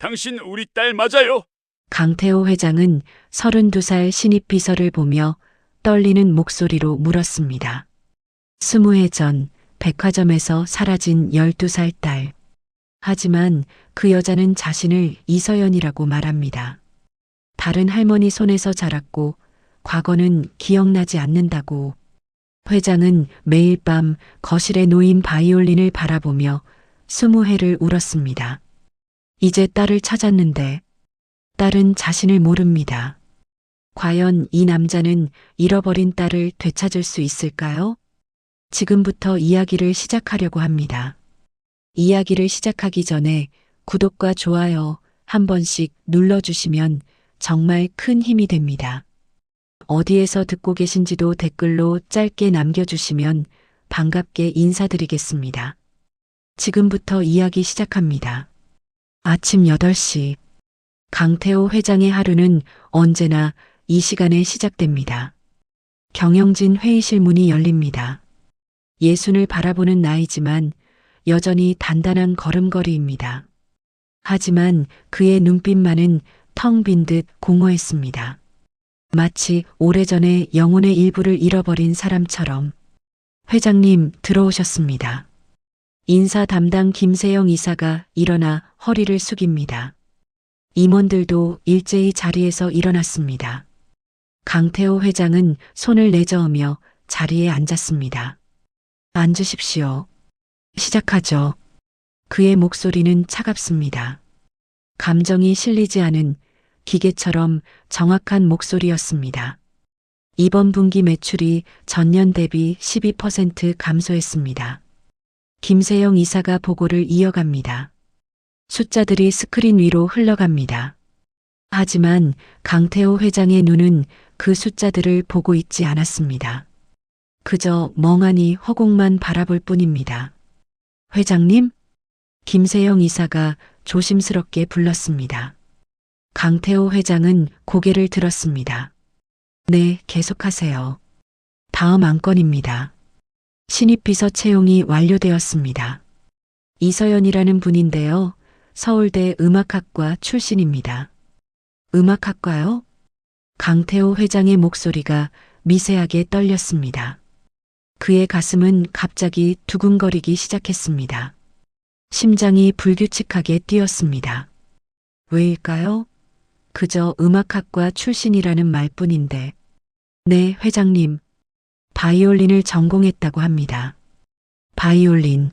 당신 우리 딸 맞아요? 강태호 회장은 32살 신입 비서를 보며 떨리는 목소리로 물었습니다. 20해 전 백화점에서 사라진 12살 딸. 하지만 그 여자는 자신을 이서연이라고 말합니다. 다른 할머니 손에서 자랐고 과거는 기억나지 않는다고. 회장은 매일 밤 거실에 놓인 바이올린을 바라보며 20해를 울었습니다. 이제 딸을 찾았는데 딸은 자신을 모릅니다. 과연 이 남자는 잃어버린 딸을 되찾을 수 있을까요? 지금부터 이야기를 시작하려고 합니다. 이야기를 시작하기 전에 구독과 좋아요 한 번씩 눌러주시면 정말 큰 힘이 됩니다. 어디에서 듣고 계신지도 댓글로 짧게 남겨주시면 반갑게 인사드리겠습니다. 지금부터 이야기 시작합니다. 아침 8시. 강태호 회장의 하루는 언제나 이 시간에 시작됩니다. 경영진 회의실 문이 열립니다. 예순을 바라보는 나이지만 여전히 단단한 걸음걸이입니다. 하지만 그의 눈빛만은 텅 빈 듯 공허했습니다. 마치 오래전에 영혼의 일부를 잃어버린 사람처럼. 회장님 들어오셨습니다. 인사 담당 김세영 이사가 일어나 허리를 숙입니다. 임원들도 일제히 자리에서 일어났습니다. 강태호 회장은 손을 내저으며 자리에 앉았습니다. 앉으십시오. 시작하죠. 그의 목소리는 차갑습니다. 감정이 실리지 않은 기계처럼 정확한 목소리였습니다. 이번 분기 매출이 전년 대비 12% 감소했습니다. 김세영 이사가 보고를 이어갑니다. 숫자들이 스크린 위로 흘러갑니다. 하지만 강태호 회장의 눈은 그 숫자들을 보고 있지 않았습니다. 그저 멍하니 허공만 바라볼 뿐입니다. 회장님? 김세영 이사가 조심스럽게 불렀습니다. 강태호 회장은 고개를 들었습니다. 네, 계속하세요. 다음 안건입니다. 신입 비서 채용이 완료되었습니다. 이서연이라는 분인데요. 서울대 음악학과 출신입니다. 음악학과요? 강태호 회장의 목소리가 미세하게 떨렸습니다. 그의 가슴은 갑자기 두근거리기 시작했습니다. 심장이 불규칙하게 뛰었습니다. 왜일까요? 그저 음악학과 출신이라는 말뿐인데. 네, 회장님. 바이올린을 전공했다고 합니다. 바이올린.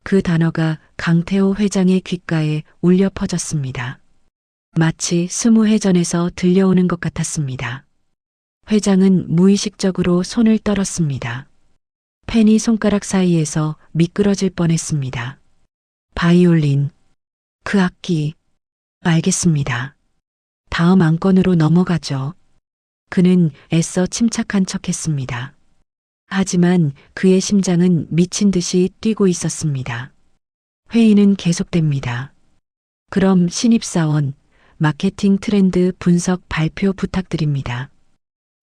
그 단어가 강태호 회장의 귓가에 울려 퍼졌습니다. 마치 20해 전에서 들려오는 것 같았습니다. 회장은 무의식적으로 손을 떨었습니다. 펜이 손가락 사이에서 미끄러질 뻔했습니다. 바이올린. 그 악기. 알겠습니다. 다음 안건으로 넘어가죠. 그는 애써 침착한 척했습니다. 하지만 그의 심장은 미친 듯이 뛰고 있었습니다. 회의는 계속됩니다. 그럼 신입사원, 마케팅 트렌드 분석 발표 부탁드립니다.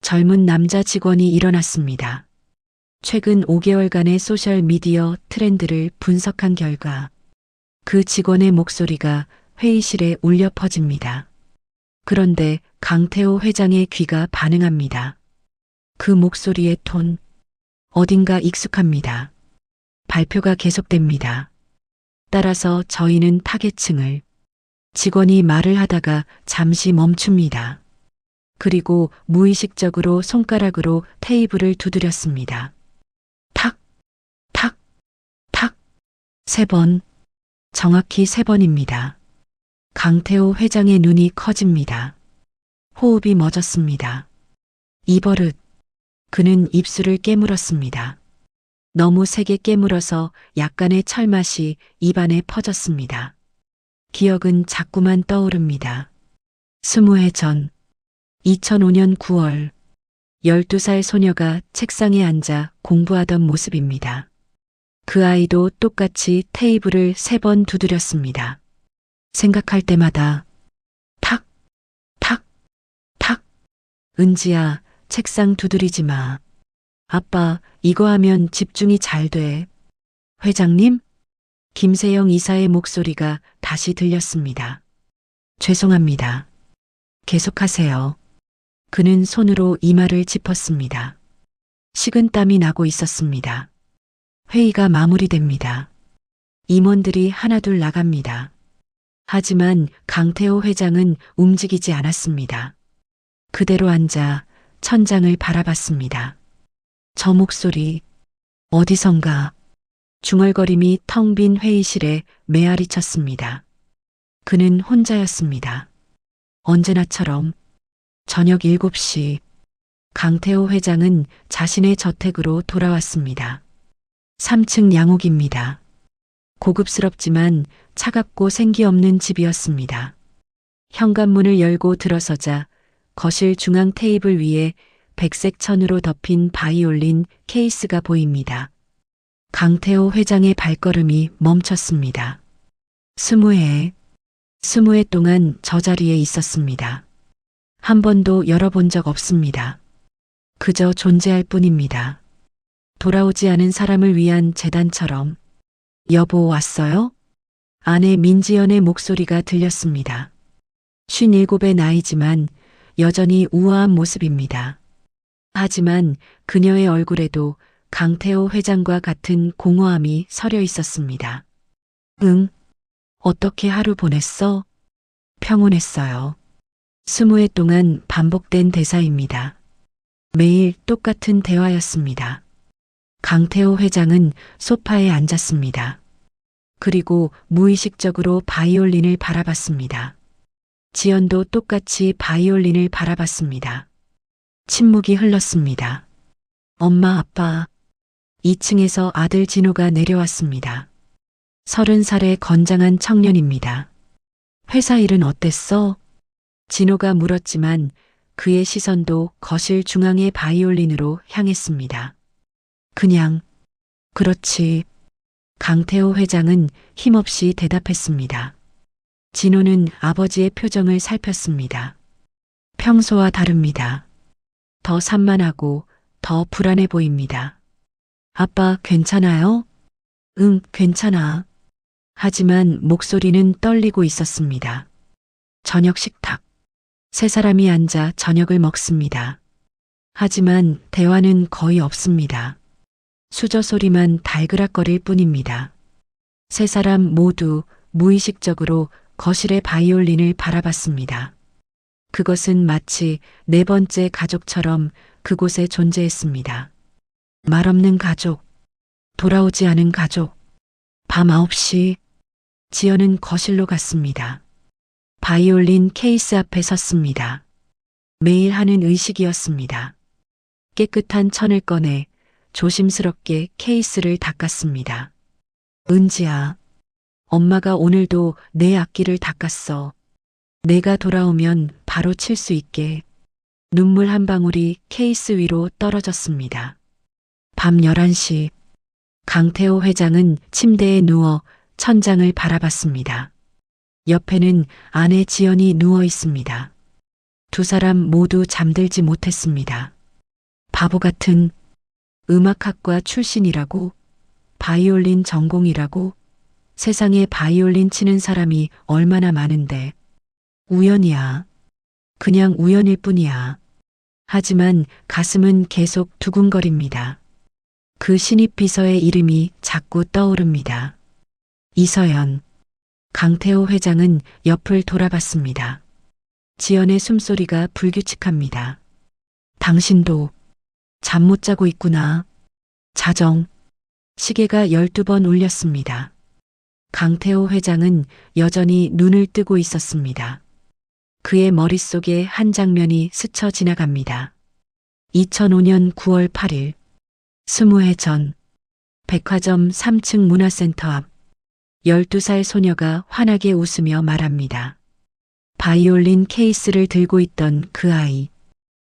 젊은 남자 직원이 일어났습니다. 최근 5개월간의 소셜미디어 트렌드를 분석한 결과 그 직원의 목소리가 회의실에 울려 퍼집니다. 그런데 강태호 회장의 귀가 반응합니다. 그 목소리의 톤, 어딘가 익숙합니다. 발표가 계속됩니다. 따라서 저희는 타겟층을. 직원이 말을 하다가 잠시 멈춥니다. 그리고 무의식적으로 손가락으로 테이블을 두드렸습니다. 탁, 탁, 탁. 3번. 정확히 3번입니다. 강태호 회장의 눈이 커집니다. 호흡이 멎었습니다. 이 버릇. 그는 입술을 깨물었습니다. 너무 세게 깨물어서 약간의 철맛이 입안에 퍼졌습니다. 기억은 자꾸만 떠오릅니다. 20해 전, 2005년 9월, 12살 소녀가 책상에 앉아 공부하던 모습입니다. 그 아이도 똑같이 테이블을 3번 두드렸습니다. 생각할 때마다 탁, 탁, 탁. 은지야, 책상 두드리지 마. 아빠, 이거 하면 집중이 잘 돼. 회장님? 김세영 이사의 목소리가 다시 들렸습니다. 죄송합니다. 계속하세요. 그는 손으로 이마를 짚었습니다. 식은땀이 나고 있었습니다. 회의가 마무리됩니다. 임원들이 하나둘 나갑니다. 하지만 강태호 회장은 움직이지 않았습니다. 그대로 앉아 천장을 바라봤습니다. 저 목소리, 어디선가 중얼거림이 텅 빈 회의실에 메아리 쳤습니다. 그는 혼자였습니다. 언제나처럼 저녁 7시 강태호 회장은 자신의 저택으로 돌아왔습니다. 3층 양옥입니다. 고급스럽지만 차갑고 생기 없는 집이었습니다. 현관문을 열고 들어서자 거실 중앙 테이블 위에 백색 천으로 덮인 바이올린 케이스가 보입니다. 강태호 회장의 발걸음이 멈췄습니다. 20회 동안 저 자리에 있었습니다. 한 번도 열어본 적 없습니다. 그저 존재할 뿐입니다. 돌아오지 않은 사람을 위한 재단처럼. 여보 왔어요? 아내 민지연의 목소리가 들렸습니다. 57의 나이지만 여전히 우아한 모습입니다. 하지만 그녀의 얼굴에도 강태호 회장과 같은 공허함이 서려 있었습니다. 응, 어떻게 하루 보냈어? 평온했어요. 20회 동안 반복된 대사입니다. 매일 똑같은 대화였습니다. 강태호 회장은 소파에 앉았습니다. 그리고 무의식적으로 바이올린을 바라봤습니다. 지연도 똑같이 바이올린을 바라봤습니다. 침묵이 흘렀습니다. 엄마, 아빠. 2층에서 아들 진호가 내려왔습니다. 30살의 건장한 청년입니다. 회사 일은 어땠어? 진호가 물었지만 그의 시선도 거실 중앙의 바이올린으로 향했습니다. 그냥, 그렇지. 강태호 회장은 힘없이 대답했습니다. 진호는 아버지의 표정을 살폈습니다. 평소와 다릅니다. 더 산만하고 더 불안해 보입니다. 아빠 괜찮아요? 응, 괜찮아. 하지만 목소리는 떨리고 있었습니다. 저녁 식탁. 세 사람이 앉아 저녁을 먹습니다. 하지만 대화는 거의 없습니다. 수저 소리만 달그락거릴 뿐입니다. 세 사람 모두 무의식적으로 거실의 바이올린을 바라봤습니다. 그것은 마치 네 번째 가족처럼 그곳에 존재했습니다. 말없는 가족, 돌아오지 않은 가족. 밤 9시, 지연은 거실로 갔습니다. 바이올린 케이스 앞에 섰습니다. 매일 하는 의식이었습니다. 깨끗한 천을 꺼내 조심스럽게 케이스를 닦았습니다. 은지야, 엄마가 오늘도 내 악기를 닦았어. 내가 돌아오면 바로 칠 수 있게. 눈물 한 방울이 케이스 위로 떨어졌습니다. 밤 11시, 강태호 회장은 침대에 누워 천장을 바라봤습니다. 옆에는 아내 지연이 누워 있습니다. 두 사람 모두 잠들지 못했습니다. 바보 같은 음악학과 출신이라고, 바이올린 전공이라고, 세상에 바이올린 치는 사람이 얼마나 많은데. 우연이야. 그냥 우연일 뿐이야. 하지만 가슴은 계속 두근거립니다. 그 신입 비서의 이름이 자꾸 떠오릅니다. 이서연. 강태호 회장은 옆을 돌아봤습니다. 지연의 숨소리가 불규칙합니다. 당신도 잠 못 자고 있구나. 자정. 시계가 12번 울렸습니다. 강태호 회장은 여전히 눈을 뜨고 있었습니다. 그의 머릿속에 한 장면이 스쳐 지나갑니다. 2005년 9월 8일, 20회 전, 백화점 3층 문화센터 앞, 12살 소녀가 환하게 웃으며 말합니다. 바이올린 케이스를 들고 있던 그 아이.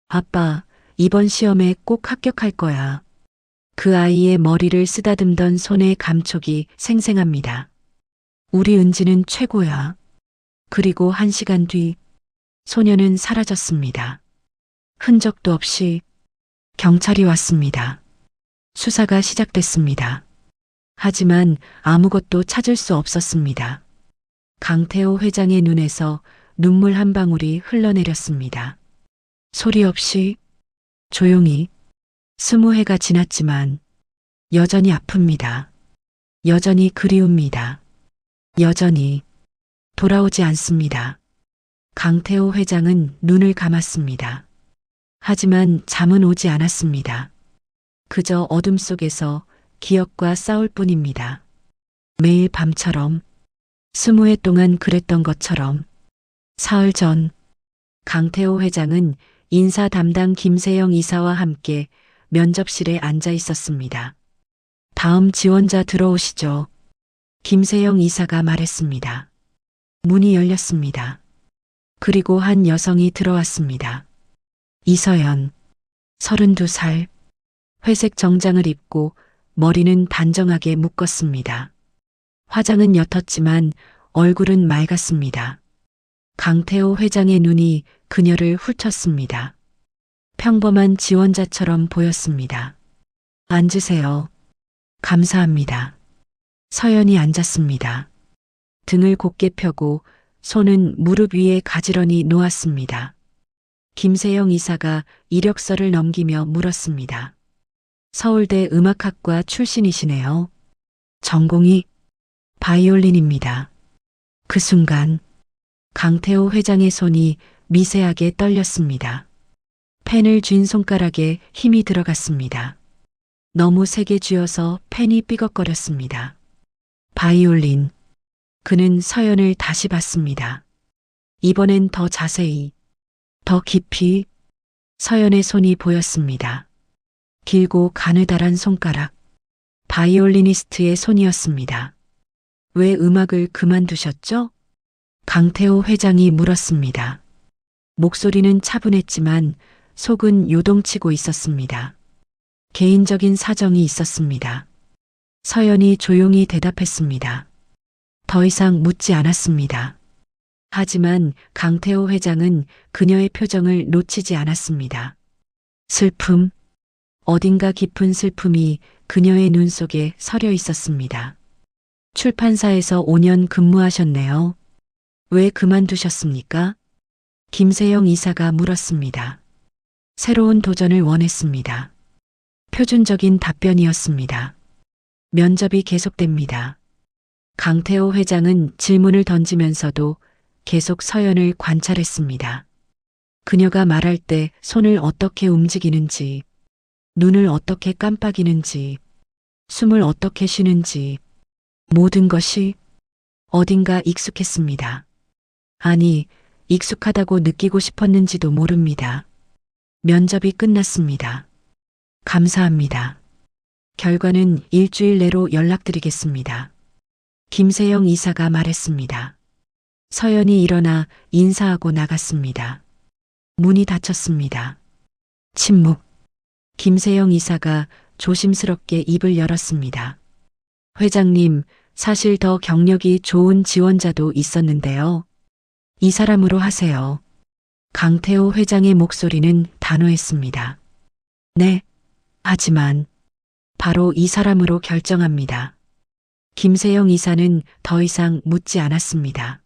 아빠, 이번 시험에 꼭 합격할 거야. 그 아이의 머리를 쓰다듬던 손의 감촉이 생생합니다. 우리 은지는 최고야. 그리고 1시간 뒤, 소녀는 사라졌습니다. 흔적도 없이. 경찰이 왔습니다. 수사가 시작됐습니다. 하지만 아무것도 찾을 수 없었습니다. 강태호 회장의 눈에서 눈물 한 방울이 흘러내렸습니다. 소리 없이 조용히 20해가 지났지만 여전히 아픕니다. 여전히 그리웁니다. 여전히 돌아오지 않습니다. 강태호 회장은 눈을 감았습니다. 하지만 잠은 오지 않았습니다. 그저 어둠 속에서 기억과 싸울 뿐입니다. 매일 밤처럼 20해 동안 그랬던 것처럼 사흘 전 강태호 회장은 인사 담당 김세영 이사와 함께 면접실에 앉아 있었습니다. 다음 지원자 들어오시죠. 김세영 이사가 말했습니다. 문이 열렸습니다. 그리고 한 여성이 들어왔습니다. 이서연, 32살, 회색 정장을 입고 머리는 단정하게 묶었습니다. 화장은 옅었지만 얼굴은 맑았습니다. 강태호 회장의 눈이 그녀를 훑었습니다. 평범한 지원자처럼 보였습니다. 앉으세요. 감사합니다. 서연이 앉았습니다. 등을 곧게 펴고 손은 무릎 위에 가지런히 놓았습니다. 김세영 이사가 이력서를 넘기며 물었습니다. 서울대 음악학과 출신이시네요. 전공이 바이올린입니다. 그 순간 강태호 회장의 손이 미세하게 떨렸습니다. 펜을 쥔 손가락에 힘이 들어갔습니다. 너무 세게 쥐어서 펜이 삐걱거렸습니다. 바이올린. 그는 서연을 다시 봤습니다. 이번엔 더 자세히, 더 깊이 서연의 손이 보였습니다. 길고 가느다란 손가락. 바이올리니스트의 손이었습니다. 왜 음악을 그만두셨죠? 강태호 회장이 물었습니다. 목소리는 차분했지만 속은 요동치고 있었습니다. 개인적인 사정이 있었습니다. 서연이 조용히 대답했습니다. 더 이상 묻지 않았습니다. 하지만 강태호 회장은 그녀의 표정을 놓치지 않았습니다. 슬픔, 어딘가 깊은 슬픔이 그녀의 눈 속에 서려 있었습니다. 출판사에서 5년 근무하셨네요. 왜 그만두셨습니까? 김세영 이사가 물었습니다. 새로운 도전을 원했습니다. 표준적인 답변이었습니다. 면접이 계속됩니다. 강태호 회장은 질문을 던지면서도 계속 서연을 관찰했습니다. 그녀가 말할 때 손을 어떻게 움직이는지, 눈을 어떻게 깜빡이는지, 숨을 어떻게 쉬는지, 모든 것이 어딘가 익숙했습니다. 아니, 익숙하다고 느끼고 싶었는지도 모릅니다. 면접이 끝났습니다. 감사합니다. 결과는 일주일 내로 연락드리겠습니다. 김세영 이사가 말했습니다. 서연이 일어나 인사하고 나갔습니다. 문이 닫혔습니다. 침묵. 김세영 이사가 조심스럽게 입을 열었습니다. 회장님, 사실 더 경력이 좋은 지원자도 있었는데요. 이 사람으로 하세요. 강태호 회장의 목소리는 단호했습니다. 네, 하지만 바로 이 사람으로 결정합니다. 김세영 이사는 더 이상 묻지 않았습니다.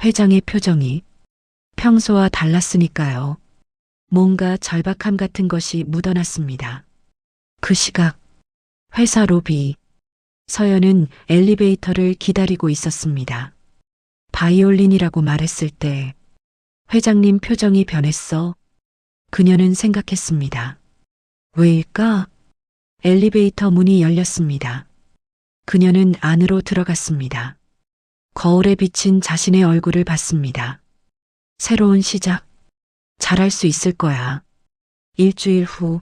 회장의 표정이 평소와 달랐으니까요. 뭔가 절박함 같은 것이 묻어났습니다. 그 시각, 회사 로비. 서연은 엘리베이터를 기다리고 있었습니다. 바이올린이라고 말했을 때 회장님 표정이 변했어. 그녀는 생각했습니다. 왜일까? 엘리베이터 문이 열렸습니다. 그녀는 안으로 들어갔습니다. 거울에 비친 자신의 얼굴을 봤습니다. 새로운 시작. 잘할 수 있을 거야. 일주일 후,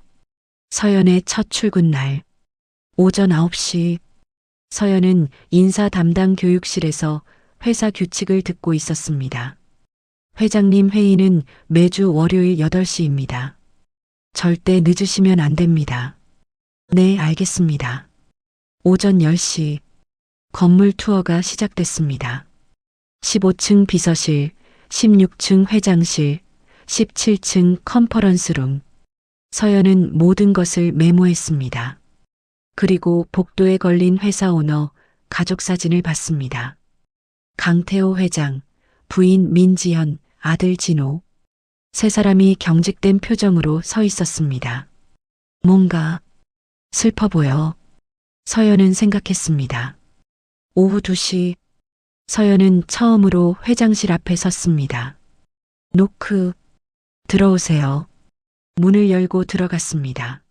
서연의 첫 출근 날, 오전 9시, 서연은 인사 담당 교육실에서 회사 규칙을 듣고 있었습니다. 회장님 회의는 매주 월요일 8시입니다. 절대 늦으시면 안 됩니다. 네, 알겠습니다. 오전 10시, 건물 투어가 시작됐습니다. 15층 비서실, 16층 회장실, 17층 컨퍼런스룸. 서연은 모든 것을 메모했습니다. 그리고 복도에 걸린 회사 오너, 가족 사진을 봤습니다. 강태호 회장, 부인 민지연, 아들 진호. 세 사람이 경직된 표정으로 서 있었습니다. 뭔가 슬퍼 보여. 서연은 생각했습니다. 오후 2시 서연은 처음으로 회장실 앞에 섰습니다. 노크, 들어오세요. 문을 열고 들어갔습니다.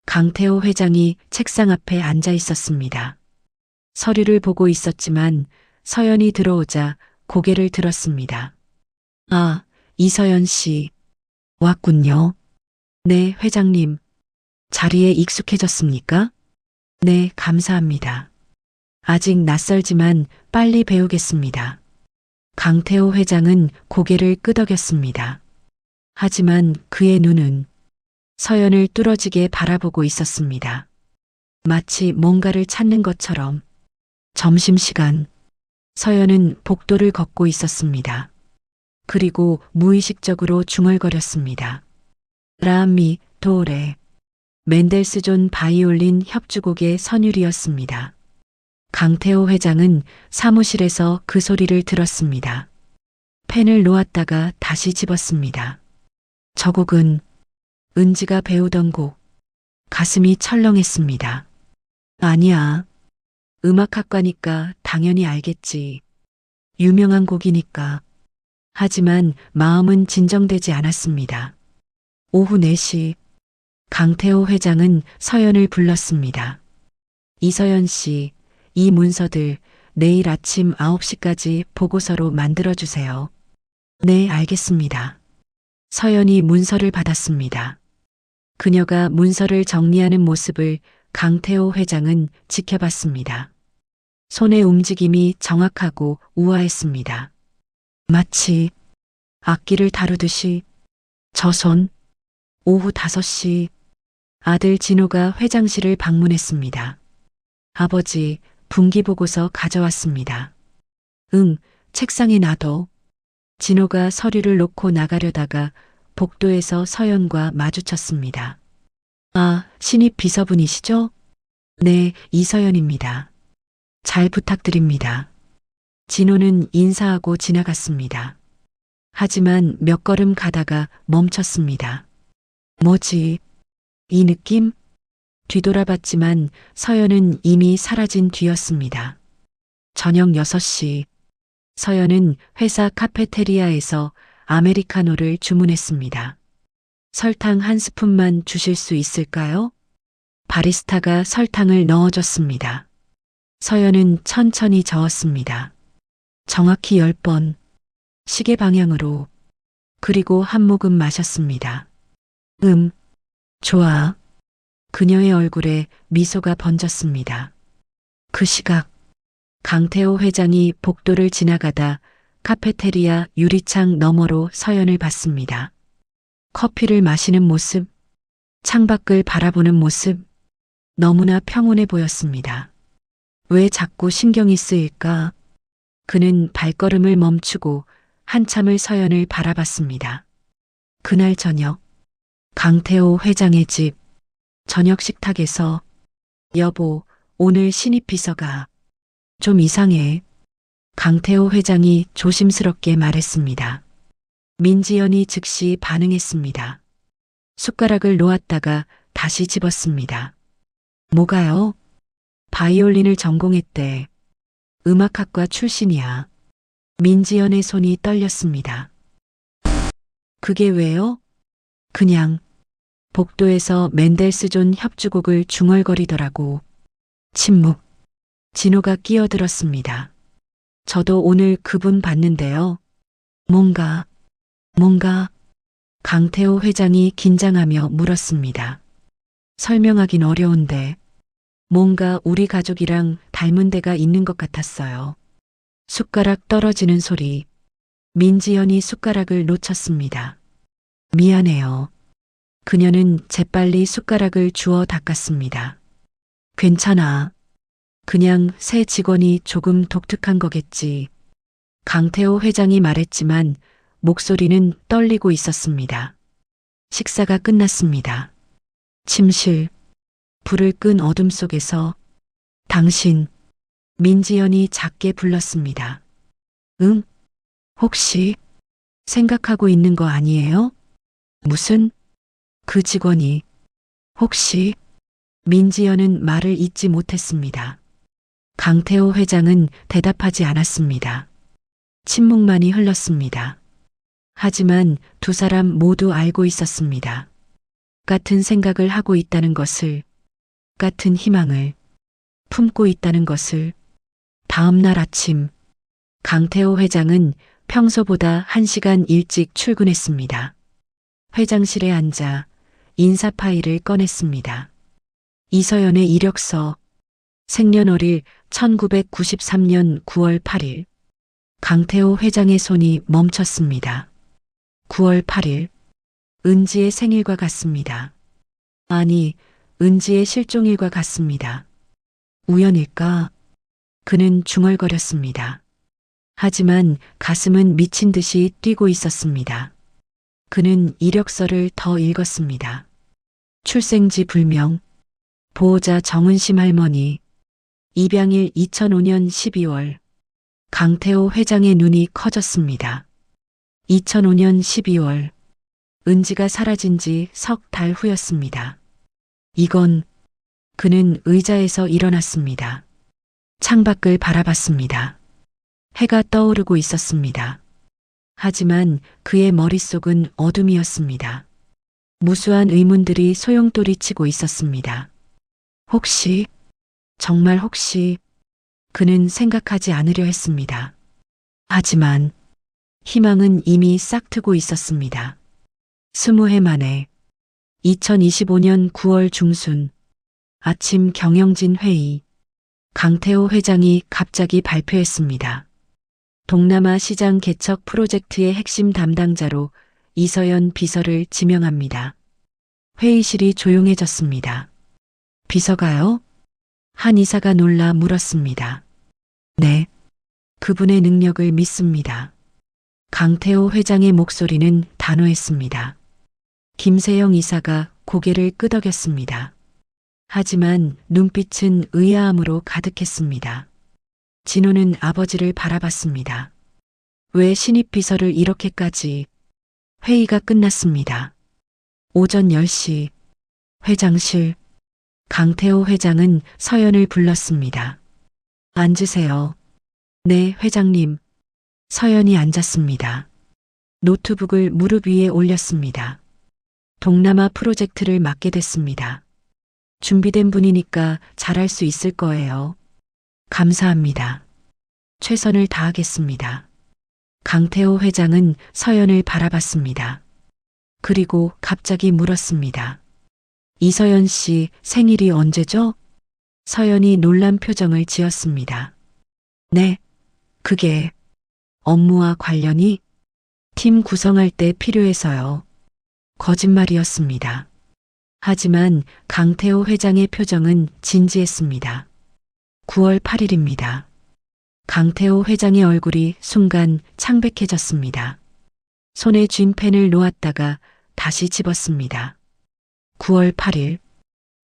강태호 회장이 책상 앞에 앉아 있었습니다. 서류를 보고 있었지만 서연이 들어오자 고개를 들었습니다. 아, 이서연 씨. 왔군요. 네, 회장님. 자리에 익숙해졌습니까? 네, 감사합니다. 아직 낯설지만 빨리 배우겠습니다. 강태호 회장은 고개를 끄덕였습니다. 하지만 그의 눈은 서연을 뚫어지게 바라보고 있었습니다. 마치 뭔가를 찾는 것처럼. 점심시간, 서연은 복도를 걷고 있었습니다. 그리고 무의식적으로 중얼거렸습니다. 라미, 도레. 멘델스존 바이올린 협주곡의 선율이었습니다. 강태호 회장은 사무실에서 그 소리를 들었습니다. 펜을 놓았다가 다시 집었습니다. 저 곡은 은지가 배우던 곡. 가슴이 철렁했습니다. 아니야. 음악학과니까 당연히 알겠지. 유명한 곡이니까. 하지만 마음은 진정되지 않았습니다. 오후 4시 강태호 회장은 서연을 불렀습니다. 이서연 씨, 이 문서들 내일 아침 9시까지 보고서로 만들어주세요. 네, 알겠습니다. 서연이 문서를 받았습니다. 그녀가 문서를 정리하는 모습을 강태호 회장은 지켜봤습니다. 손의 움직임이 정확하고 우아했습니다. 마치 악기를 다루듯이. 저 손. 오후 5시 아들 진호가 회장실을 방문했습니다. 아버지, 분기보고서 가져왔습니다. 응, 책상에 놔둬. 진호가 서류를 놓고 나가려다가 복도에서 서연과 마주쳤습니다. 아, 신입 비서분이시죠? 네, 이서연입니다. 잘 부탁드립니다. 진호는 인사하고 지나갔습니다. 하지만 몇 걸음 가다가 멈췄습니다. 뭐지? 이 느낌? 뒤돌아봤지만 서연은 이미 사라진 뒤였습니다. 저녁 6시 서연은 회사 카페테리아에서 아메리카노를 주문했습니다. 설탕 1스푼만 주실 수 있을까요? 바리스타가 설탕을 넣어줬습니다. 서연은 천천히 저었습니다. 정확히 10번. 시계 방향으로. 그리고 한 모금 마셨습니다. 좋아. 그녀의 얼굴에 미소가 번졌습니다. 그 시각, 강태호 회장이 복도를 지나가다 카페테리아 유리창 너머로 서연을 봤습니다. 커피를 마시는 모습, 창밖을 바라보는 모습, 너무나 평온해 보였습니다. 왜 자꾸 신경이 쓰일까? 그는 발걸음을 멈추고 한참을 서연을 바라봤습니다. 그날 저녁, 강태호 회장의 집, 저녁 식탁에서 여보, 오늘 신입 비서가 좀 이상해. 강태호 회장이 조심스럽게 말했습니다. 민지연이 즉시 반응했습니다. 숟가락을 놓았다가 다시 집었습니다. 뭐가요? 바이올린을 전공했대. 음악학과 출신이야. 민지연의 손이 떨렸습니다. 그게 왜요? 그냥 복도에서 멘델스존 협주곡을 중얼거리더라고. 침묵. 진호가 끼어들었습니다. 저도 오늘 그분 봤는데요. 뭔가. 강태호 회장이 긴장하며 물었습니다. 설명하긴 어려운데 뭔가 우리 가족이랑 닮은 데가 있는 것 같았어요. 숟가락 떨어지는 소리. 민지연이 숟가락을 놓쳤습니다. 미안해요. 그녀는 재빨리 숟가락을 주워 닦았습니다. 괜찮아. 그냥 새 직원이 조금 독특한 거겠지. 강태호 회장이 말했지만 목소리는 떨리고 있었습니다. 식사가 끝났습니다. 침실, 불을 끈 어둠 속에서 당신, 민지연이 작게 불렀습니다. 응? 혹시 생각하고 있는 거 아니에요? 무슨? 그 직원이 혹시 민지연은 말을 잇지 못했습니다. 강태호 회장은 대답하지 않았습니다. 침묵만이 흘렀습니다. 하지만 두 사람 모두 알고 있었습니다. 같은 생각을 하고 있다는 것을, 같은 희망을 품고 있다는 것을. 다음 날 아침, 강태호 회장은 평소보다 1시간 일찍 출근했습니다. 회장실에 앉아 인사 파일을 꺼냈습니다. 이서연의 이력서, 생년월일 1993년 9월 8일. 강태호 회장의 손이 멈췄습니다. 9월 8일. 은지의 생일과 같습니다. 아니, 은지의 실종일과 같습니다. 우연일까? 그는 중얼거렸습니다. 하지만 가슴은 미친 듯이 뛰고 있었습니다. 그는 이력서를 더 읽었습니다. 출생지 불명, 보호자 정은심 할머니, 입양일 2005년 12월. 강태호 회장의 눈이 커졌습니다. 2005년 12월. 은지가 사라진 지 석 달 후였습니다. 이건. 그는 의자에서 일어났습니다. 창밖을 바라봤습니다. 해가 떠오르고 있었습니다. 하지만 그의 머릿속은 어둠이었습니다. 무수한 의문들이 소용돌이치고 있었습니다. 혹시, 정말 혹시, 그는 생각하지 않으려 했습니다. 하지만 희망은 이미 싹트고 있었습니다. 20해 만에 2025년 9월 중순 아침 경영진 회의. 강태호 회장이 갑자기 발표했습니다. 동남아 시장 개척 프로젝트의 핵심 담당자로 이서연 비서를 지명합니다. 회의실이 조용해졌습니다. 비서가요? 한 이사가 놀라 물었습니다. 네, 그분의 능력을 믿습니다. 강태호 회장의 목소리는 단호했습니다. 김세영 이사가 고개를 끄덕였습니다. 하지만 눈빛은 의아함으로 가득했습니다. 진호는 아버지를 바라봤습니다. 왜 신입 비서를 이렇게까지. 회의가 끝났습니다. 오전 10시 회장실. 강태호 회장은 서연을 불렀습니다. 앉으세요. 네, 회장님. 서연이 앉았습니다. 노트북을 무릎 위에 올렸습니다. 동남아 프로젝트를 맡게 됐습니다. 준비된 분이니까 잘할 수 있을 거예요. 감사합니다. 최선을 다하겠습니다. 강태호 회장은 서연을 바라봤습니다. 그리고 갑자기 물었습니다. 이서연 씨 생일이 언제죠? 서연이 놀란 표정을 지었습니다. 네, 그게 업무와 관련이 팀 구성할 때 필요해서요. 거짓말이었습니다. 하지만 강태호 회장의 표정은 진지했습니다. 9월 8일입니다. 강태호 회장의 얼굴이 순간 창백해졌습니다. 손에 쥔 펜을 놓았다가 다시 집었습니다. 9월 8일.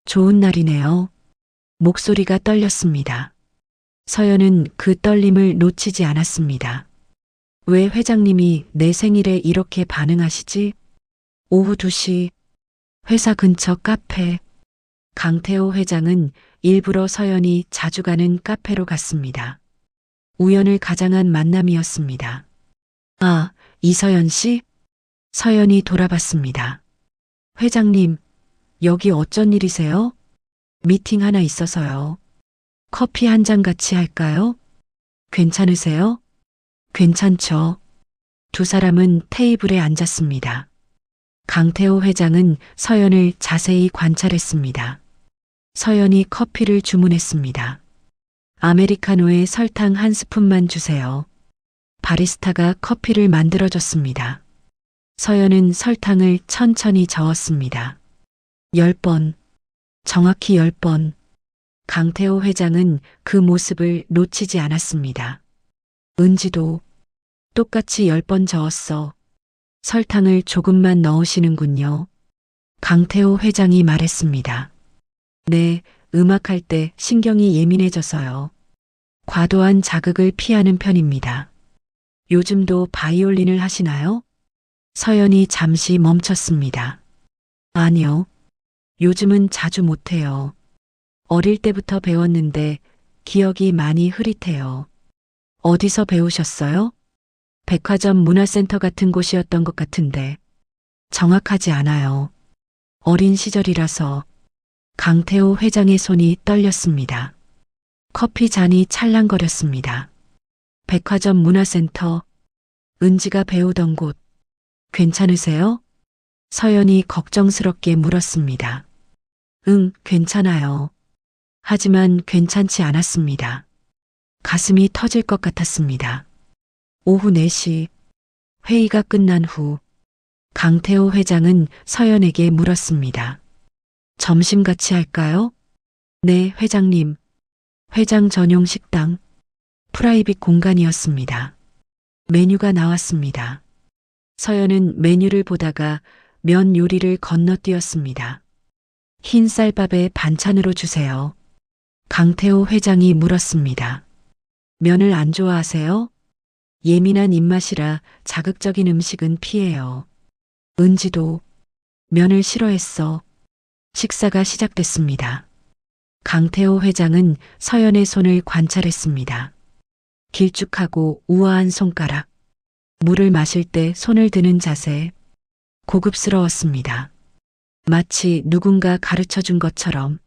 좋은 날이네요. 목소리가 떨렸습니다. 서연은 그 떨림을 놓치지 않았습니다. 왜 회장님이 내 생일에 이렇게 반응하시지? 오후 2시. 회사 근처 카페. 강태호 회장은 일부러 서연이 자주 가는 카페로 갔습니다. 우연을 가장한 만남이었습니다. 아, 이서연 씨? 서연이 돌아봤습니다. 회장님, 여기 어쩐 일이세요? 미팅 하나 있어서요. 커피 한 잔 같이 할까요? 괜찮으세요? 괜찮죠. 두 사람은 테이블에 앉았습니다. 강태호 회장은 서연을 자세히 관찰했습니다. 서연이 커피를 주문했습니다. 아메리카노에 설탕 한 스푼만 주세요. 바리스타가 커피를 만들어줬습니다. 서연은 설탕을 천천히 저었습니다. 10번, 정확히 10번. 강태호 회장은 그 모습을 놓치지 않았습니다. 은지도 똑같이 10번 저었어. 설탕을 조금만 넣으시는군요. 강태호 회장이 말했습니다. 네, 음악할 때 신경이 예민해져서요. 과도한 자극을 피하는 편입니다. 요즘도 바이올린을 하시나요? 서연이 잠시 멈췄습니다. 아니요. 요즘은 자주 못해요. 어릴 때부터 배웠는데 기억이 많이 흐릿해요. 어디서 배우셨어요? 백화점 문화센터 같은 곳이었던 것 같은데 정확하지 않아요. 어린 시절이라서 강태호 회장의 손이 떨렸습니다. 커피 잔이 찰랑거렸습니다. 백화점 문화센터, 은지가 배우던 곳, 괜찮으세요? 서연이 걱정스럽게 물었습니다. 응, 괜찮아요. 하지만 괜찮지 않았습니다. 가슴이 터질 것 같았습니다. 오후 4시, 회의가 끝난 후, 강태호 회장은 서연에게 물었습니다. 점심 같이 할까요? 네, 회장님. 회장 전용 식당, 프라이빗 공간이었습니다. 메뉴가 나왔습니다. 서연은 메뉴를 보다가 면 요리를 건너뛰었습니다. 흰 쌀밥에 반찬으로 주세요. 강태호 회장이 물었습니다. 면을 안 좋아하세요? 예민한 입맛이라 자극적인 음식은 피해요. 은지도 면을 싫어했어. 식사가 시작됐습니다. 강태호 회장은 서연의 손을 관찰했습니다. 길쭉하고 우아한 손가락, 물을 마실 때 손을 드는 자세, 고급스러웠습니다. 마치 누군가 가르쳐 준 것처럼.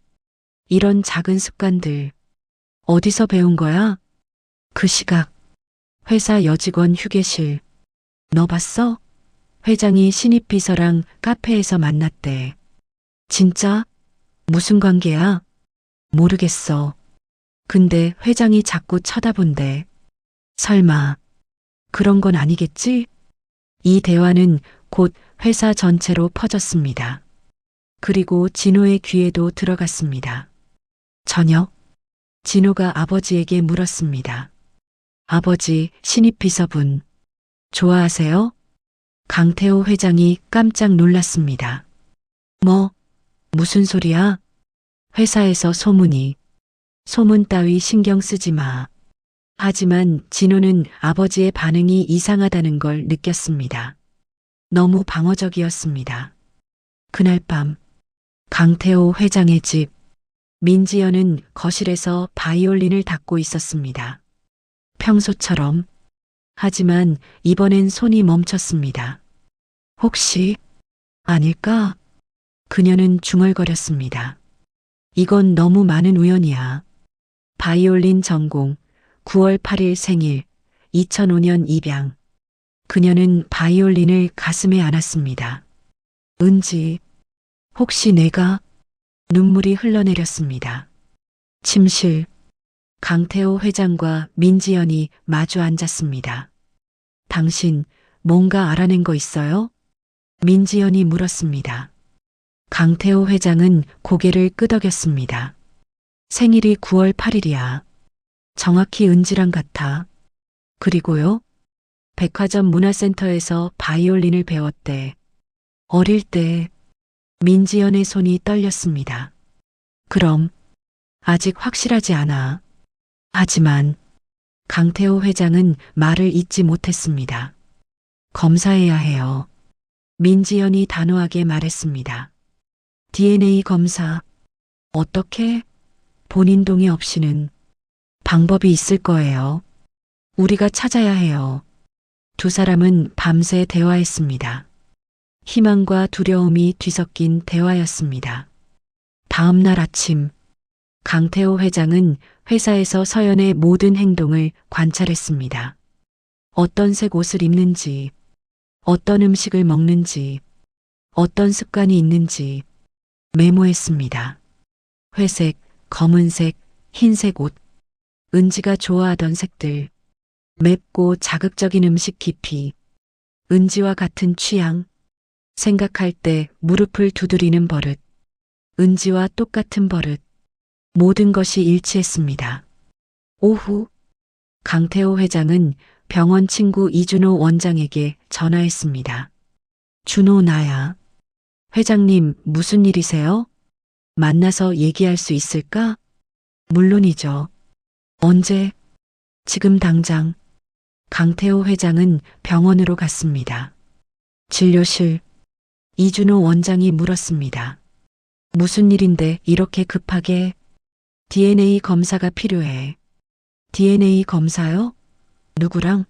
이런 작은 습관들, 어디서 배운 거야? 그 시각, 회사 여직원 휴게실. 너 봤어? 회장이 신입 비서랑 카페에서 만났대. 진짜? 무슨 관계야? 모르겠어. 근데 회장이 자꾸 쳐다본대. 설마, 그런 건 아니겠지? 이 대화는 곧 회사 전체로 퍼졌습니다. 그리고 진호의 귀에도 들어갔습니다. 저녁, 진호가 아버지에게 물었습니다. 아버지, 신입 비서분, 좋아하세요? 강태호 회장이 깜짝 놀랐습니다. 뭐, 무슨 소리야? 회사에서 소문이. 소문 따위 신경 쓰지 마. 하지만 진호는 아버지의 반응이 이상하다는 걸 느꼈습니다. 너무 방어적이었습니다. 그날 밤, 강태호 회장의 집, 민지연은 거실에서 바이올린을 닦고 있었습니다. 평소처럼. 하지만 이번엔 손이 멈췄습니다. 혹시 아닐까? 그녀는 중얼거렸습니다. 이건 너무 많은 우연이야. 바이올린 전공, 9월 8일 생일, 2005년 입양. 그녀는 바이올린을 가슴에 안았습니다. 은지, 혹시 내가? 눈물이 흘러내렸습니다. 침실, 강태호 회장과 민지연이 마주 앉았습니다. 당신 뭔가 알아낸 거 있어요? 민지연이 물었습니다. 강태호 회장은 고개를 끄덕였습니다. 생일이 9월 8일이야. 정확히 은지랑 같아. 그리고요? 백화점 문화센터에서 바이올린을 배웠대. 어릴 때 민지연의 손이 떨렸습니다. 그럼 아직 확실하지 않아. 하지만 강태호 회장은 말을 잇지 못했습니다. 검사해야 해요. 민지연이 단호하게 말했습니다. DNA 검사. 어떻게? 본인 동의 없이는. 방법이 있을 거예요. 우리가 찾아야 해요. 두 사람은 밤새 대화했습니다. 희망과 두려움이 뒤섞인 대화였습니다. 다음 날 아침, 강태호 회장은 회사에서 서연의 모든 행동을 관찰했습니다. 어떤 색 옷을 입는지, 어떤 음식을 먹는지, 어떤 습관이 있는지 메모했습니다. 회색, 검은색, 흰색 옷, 은지가 좋아하던 색들, 맵고 자극적인 음식 깊이, 은지와 같은 취향, 생각할 때 무릎을 두드리는 버릇, 은지와 똑같은 버릇, 모든 것이 일치했습니다. 오후, 강태호 회장은 병원 친구 이준호 원장에게 전화했습니다. 준호 나야. 회장님 무슨 일이세요? 만나서 얘기할 수 있을까? 물론이죠. 언제? 지금 당장. 강태호 회장은 병원으로 갔습니다. 진료실. 이준호 원장이 물었습니다. 무슨 일인데 이렇게 급하게? DNA 검사가 필요해. DNA 검사요? 누구랑?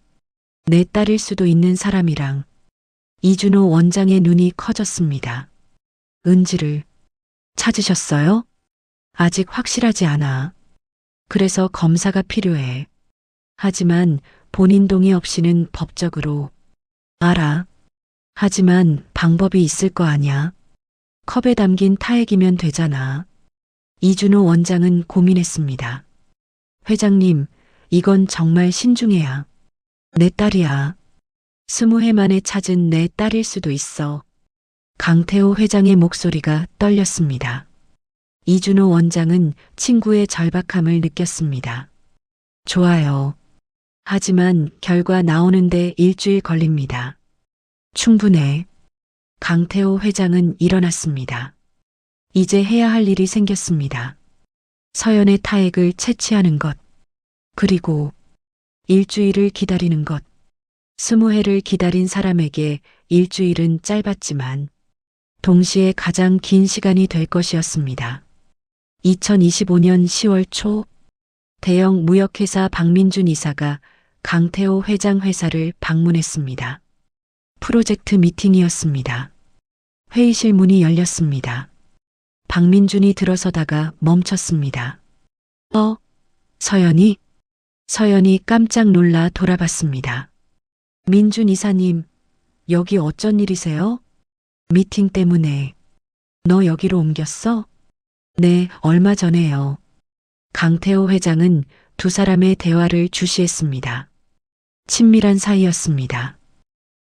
내 딸일 수도 있는 사람이랑. 이준호 원장의 눈이 커졌습니다. 은지를 찾으셨어요? 아직 확실하지 않아. 그래서 검사가 필요해. 하지만 본인 동의 없이는 법적으로. 알아. 하지만 방법이 있을 거 아냐. 컵에 담긴 타액이면 되잖아. 이준호 원장은 고민했습니다. 회장님, 이건 정말 신중해야. 내 딸이야. 20해 만에 찾은 내 딸일 수도 있어. 강태호 회장의 목소리가 떨렸습니다. 이준호 원장은 친구의 절박함을 느꼈습니다. 좋아요. 하지만 결과 나오는데 일주일 걸립니다. 충분해. 강태호 회장은 일어났습니다. 이제 해야 할 일이 생겼습니다. 서연의 타액을 채취하는 것. 그리고 일주일을 기다리는 것. 20해를 기다린 사람에게 일주일은 짧았지만 동시에 가장 긴 시간이 될 것이었습니다. 2025년 10월 초 대형 무역회사 박민준 이사가 강태호 회장 회사를 방문했습니다. 프로젝트 미팅이었습니다. 회의실 문이 열렸습니다. 박민준이 들어서다가 멈췄습니다. 서연이? 서연이 깜짝 놀라 돌아봤습니다. 민준 이사님, 여기 어쩐 일이세요? 미팅 때문에. 너 여기로 옮겼어? 네, 얼마 전에요. 강태호 회장은 두 사람의 대화를 주시했습니다. 친밀한 사이였습니다.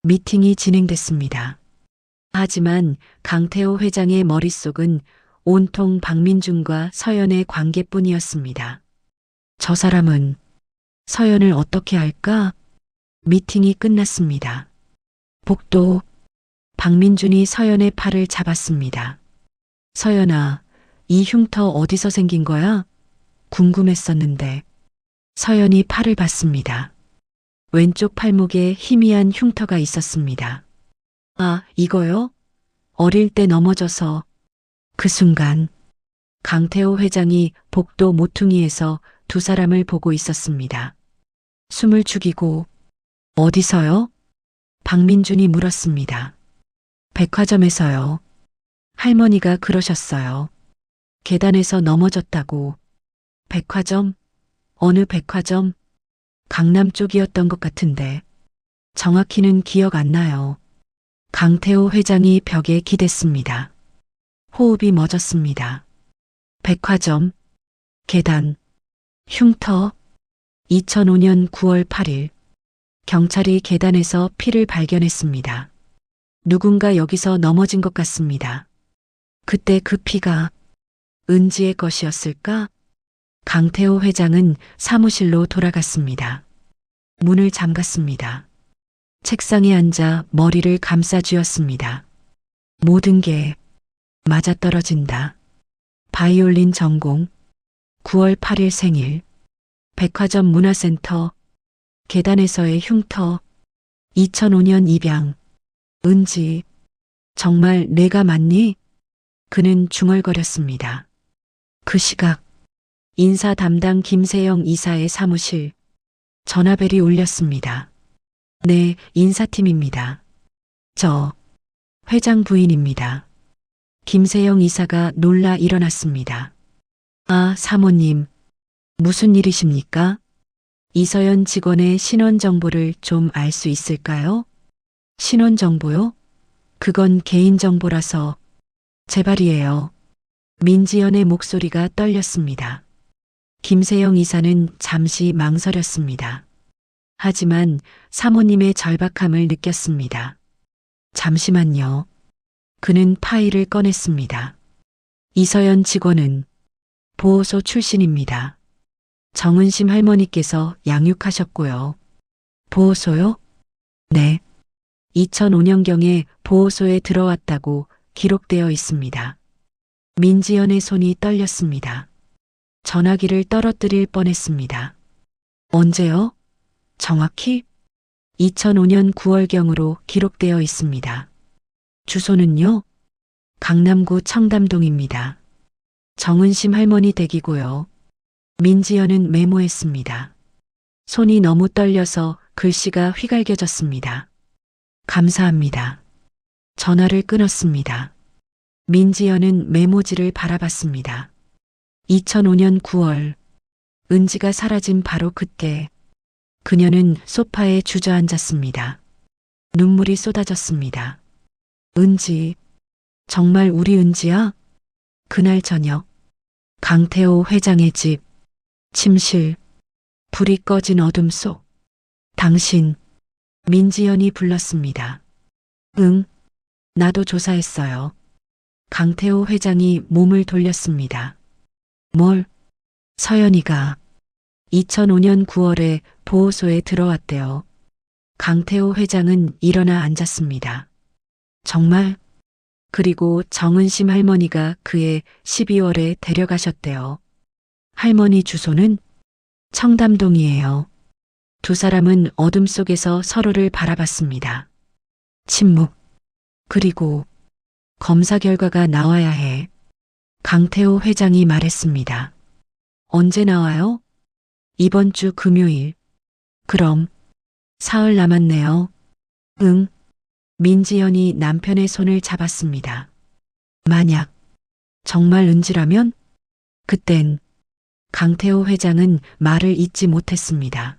미팅이 진행됐습니다. 하지만 강태호 회장의 머릿속은 온통 박민준과 서연의 관계뿐이었습니다. 저 사람은 서연을 어떻게 할까? 미팅이 끝났습니다. 복도. 박민준이 서연의 팔을 잡았습니다. 서연아, 이 흉터 어디서 생긴 거야? 궁금했었는데. 서연이 팔을 봤습니다. 왼쪽 팔목에 희미한 흉터가 있었습니다. 아, 이거요? 어릴 때 넘어져서. 그 순간 강태호 회장이 복도 모퉁이에서 두 사람을 보고 있었습니다. 숨을 죽이고. 어디서요? 박민준이 물었습니다. 백화점에서요. 할머니가 그러셨어요. 계단에서 넘어졌다고. 백화점? 어느 백화점? 강남 쪽이었던 것 같은데. 정확히는 기억 안 나요. 강태호 회장이 벽에 기댔습니다. 호흡이 멎었습니다. 백화점, 계단, 흉터. 2005년 9월 8일 경찰이 계단에서 피를 발견했습니다. 누군가 여기서 넘어진 것 같습니다. 그때 그 피가 은지의 것이었을까? 강태호 회장은 사무실로 돌아갔습니다. 문을 잠갔습니다. 책상에 앉아 머리를 감싸 쥐었습니다. 모든 게 맞아떨어진다. 바이올린 전공, 9월 8일 생일, 백화점 문화센터, 계단에서의 흉터, 2005년 입양, 은지, 정말 내가 맞니? 그는 중얼거렸습니다. 그 시각, 인사 담당 김세영 이사의 사무실, 전화벨이 울렸습니다. 네, 인사팀입니다. 저, 회장 부인입니다. 김세영 이사가 놀라 일어났습니다. 아, 사모님, 무슨 일이십니까? 이서연 직원의 신원 정보를 좀 알 수 있을까요? 신원 정보요? 그건 개인 정보라서. 제발이에요. 민지연의 목소리가 떨렸습니다. 김세영 이사는 잠시 망설였습니다. 하지만 사모님의 절박함을 느꼈습니다. 잠시만요. 그는 파일을 꺼냈습니다. 이서연 직원은 보호소 출신입니다. 정은심 할머니께서 양육하셨고요. 보호소요? 네. 2005년경에 보호소에 들어왔다고 기록되어 있습니다. 민지연의 손이 떨렸습니다. 전화기를 떨어뜨릴 뻔했습니다. 언제요? 정확히? 2005년 9월경으로 기록되어 있습니다. 주소는요, 강남구 청담동입니다. 정은심 할머니 댁이고요. 민지연은 메모했습니다. 손이 너무 떨려서 글씨가 휘갈겨졌습니다. 감사합니다. 전화를 끊었습니다. 민지연은 메모지를 바라봤습니다. 2005년 9월, 은지가 사라진 바로 그때, 그녀는 소파에 주저앉았습니다. 눈물이 쏟아졌습니다. 은지, 정말 우리 은지야? 그날 저녁, 강태호 회장의 집, 침실, 불이 꺼진 어둠 속, 당신, 민지연이 불렀습니다. 응, 나도 조사했어요. 강태호 회장이 몸을 돌렸습니다. 뭘? 서연이가 2005년 9월에 보호소에 들어왔대요. 강태호 회장은 일어나 앉았습니다. 정말? 그리고 정은심 할머니가 그해 12월에 데려가셨대요. 할머니 주소는 청담동이에요. 두 사람은 어둠 속에서 서로를 바라봤습니다. 침묵. 그리고 검사 결과가 나와야 해. 강태호 회장이 말했습니다. 언제 나와요? 이번 주 금요일. 그럼 사흘 남았네요. 응. 민지연이 남편의 손을 잡았습니다. 만약 정말 은지라면? 그땐 강태호 회장은 말을 잇지 못했습니다.